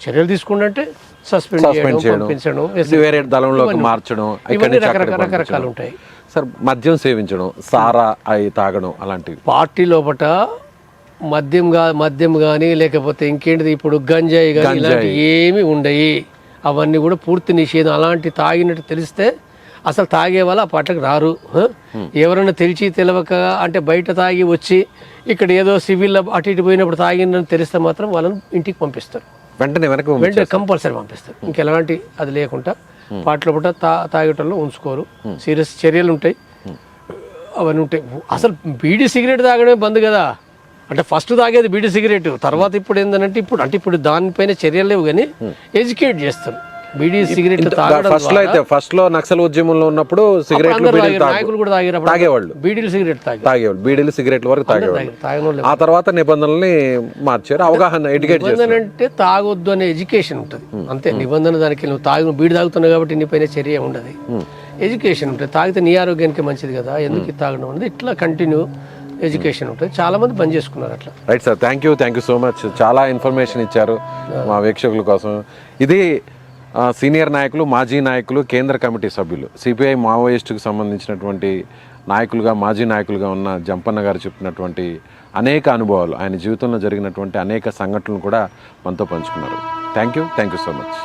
చర్యలు తీసుకుంటే సస్పెండ్ చేయడం, పంపించడం, వేరే దళంలోకి మార్చడం, ఇవన్నీ రకరకాలు ఉంటాయి సార్. మద్యం సేవించడం, సారా అవి తాగడం అలాంటివి పార్టీ లోపల మద్యం కానీ లేకపోతే ఇంకేంటిది ఇప్పుడు గంజాయి కానీ ఇలాంటి ఏమి ఉండయి. అవన్నీ కూడా పూర్తి నిషేధం. అలాంటి తాగినట్టు తెలిస్తే అసలు తాగే వాళ్ళు ఆ పాటలకు రారు. ఎవరైనా తెలిసి తెలవక అంటే బయట తాగి వచ్చి ఇక్కడ ఏదో సివిల్ అటు ఇటు పోయినప్పుడు తాగిందని తెలిస్తే మాత్రం వాళ్ళని ఇంటికి పంపిస్తారు, వెంటనే కంపల్సరీ పంపిస్తారు. ఇంకెలాంటి అది లేకుండా పాటల పూట తాగేటల్లో ఉంచుకోరు. సీరియస్ చర్యలు ఉంటాయి, అవన్నీ ఉంటాయి. అసలు బీడీ సిగరెట్ తాగడమే బంద్ కదా. అంటే ఫస్ట్ తాగేది బీడీ సిగరెట్, తర్వాత ఇప్పుడు ఏంటంటే ఇప్పుడు దానిపైన చర్యలు లేవు కానీ ఎడ్యుకేట్ చేస్తారు. బీడీ సిగరెట్ ఫస్ట్ లో నక్సల్ ఉద్యమంలో ఉన్నప్పుడు నాయకులు కూడా తాగేవాళ్ళు, బీడీలు సిగరెట్ తాగేవాళ్ళు, బీడీలు సిగరెట్ వరకు తాగేవాళ్ళు. ఆ తర్వాత నిబంధనల్ని మార్చారు, అవగాహన నిబంధన అంటే తాగొద్దు అనే ఎడ్యుకేషన్ ఉంటుంది అంతే. నిబంధన దానికి నువ్వు బీడి తాగుతున్నావు కాబట్టి నీ పైన చర్య ఉండదు, ఎడ్యుకేషన్ ఉంటుంది. తాగితే నీ ఆరోగ్యానికి మంచిది కదా, ఎందుకు తాగడం అనేది ఇట్లా కంటిన్యూ ఎడ్యుకేషన్ ఉంటుంది. చాలా మంది పని చేసుకున్నారు అట్లా. Right sir, thank you so much. చాలా ఇన్ఫర్మేషన్ ఇచ్చారు మా వీక్షకుల కోసం. ఇది సీనియర్ నాయకులు, మాజీ నాయకులు, కేంద్ర కమిటీ సభ్యులు, సిపిఐ మావోయిస్టుకు సంబంధించినటువంటి నాయకులుగా, మాజీ నాయకులుగా ఉన్న జంపన్న గారు చెప్పినటువంటి అనేక అనుభవాలు, ఆయన జీవితంలో జరిగినటువంటి అనేక సంఘటనలు కూడా మనతో పంచుకున్నారు. Thank you so much.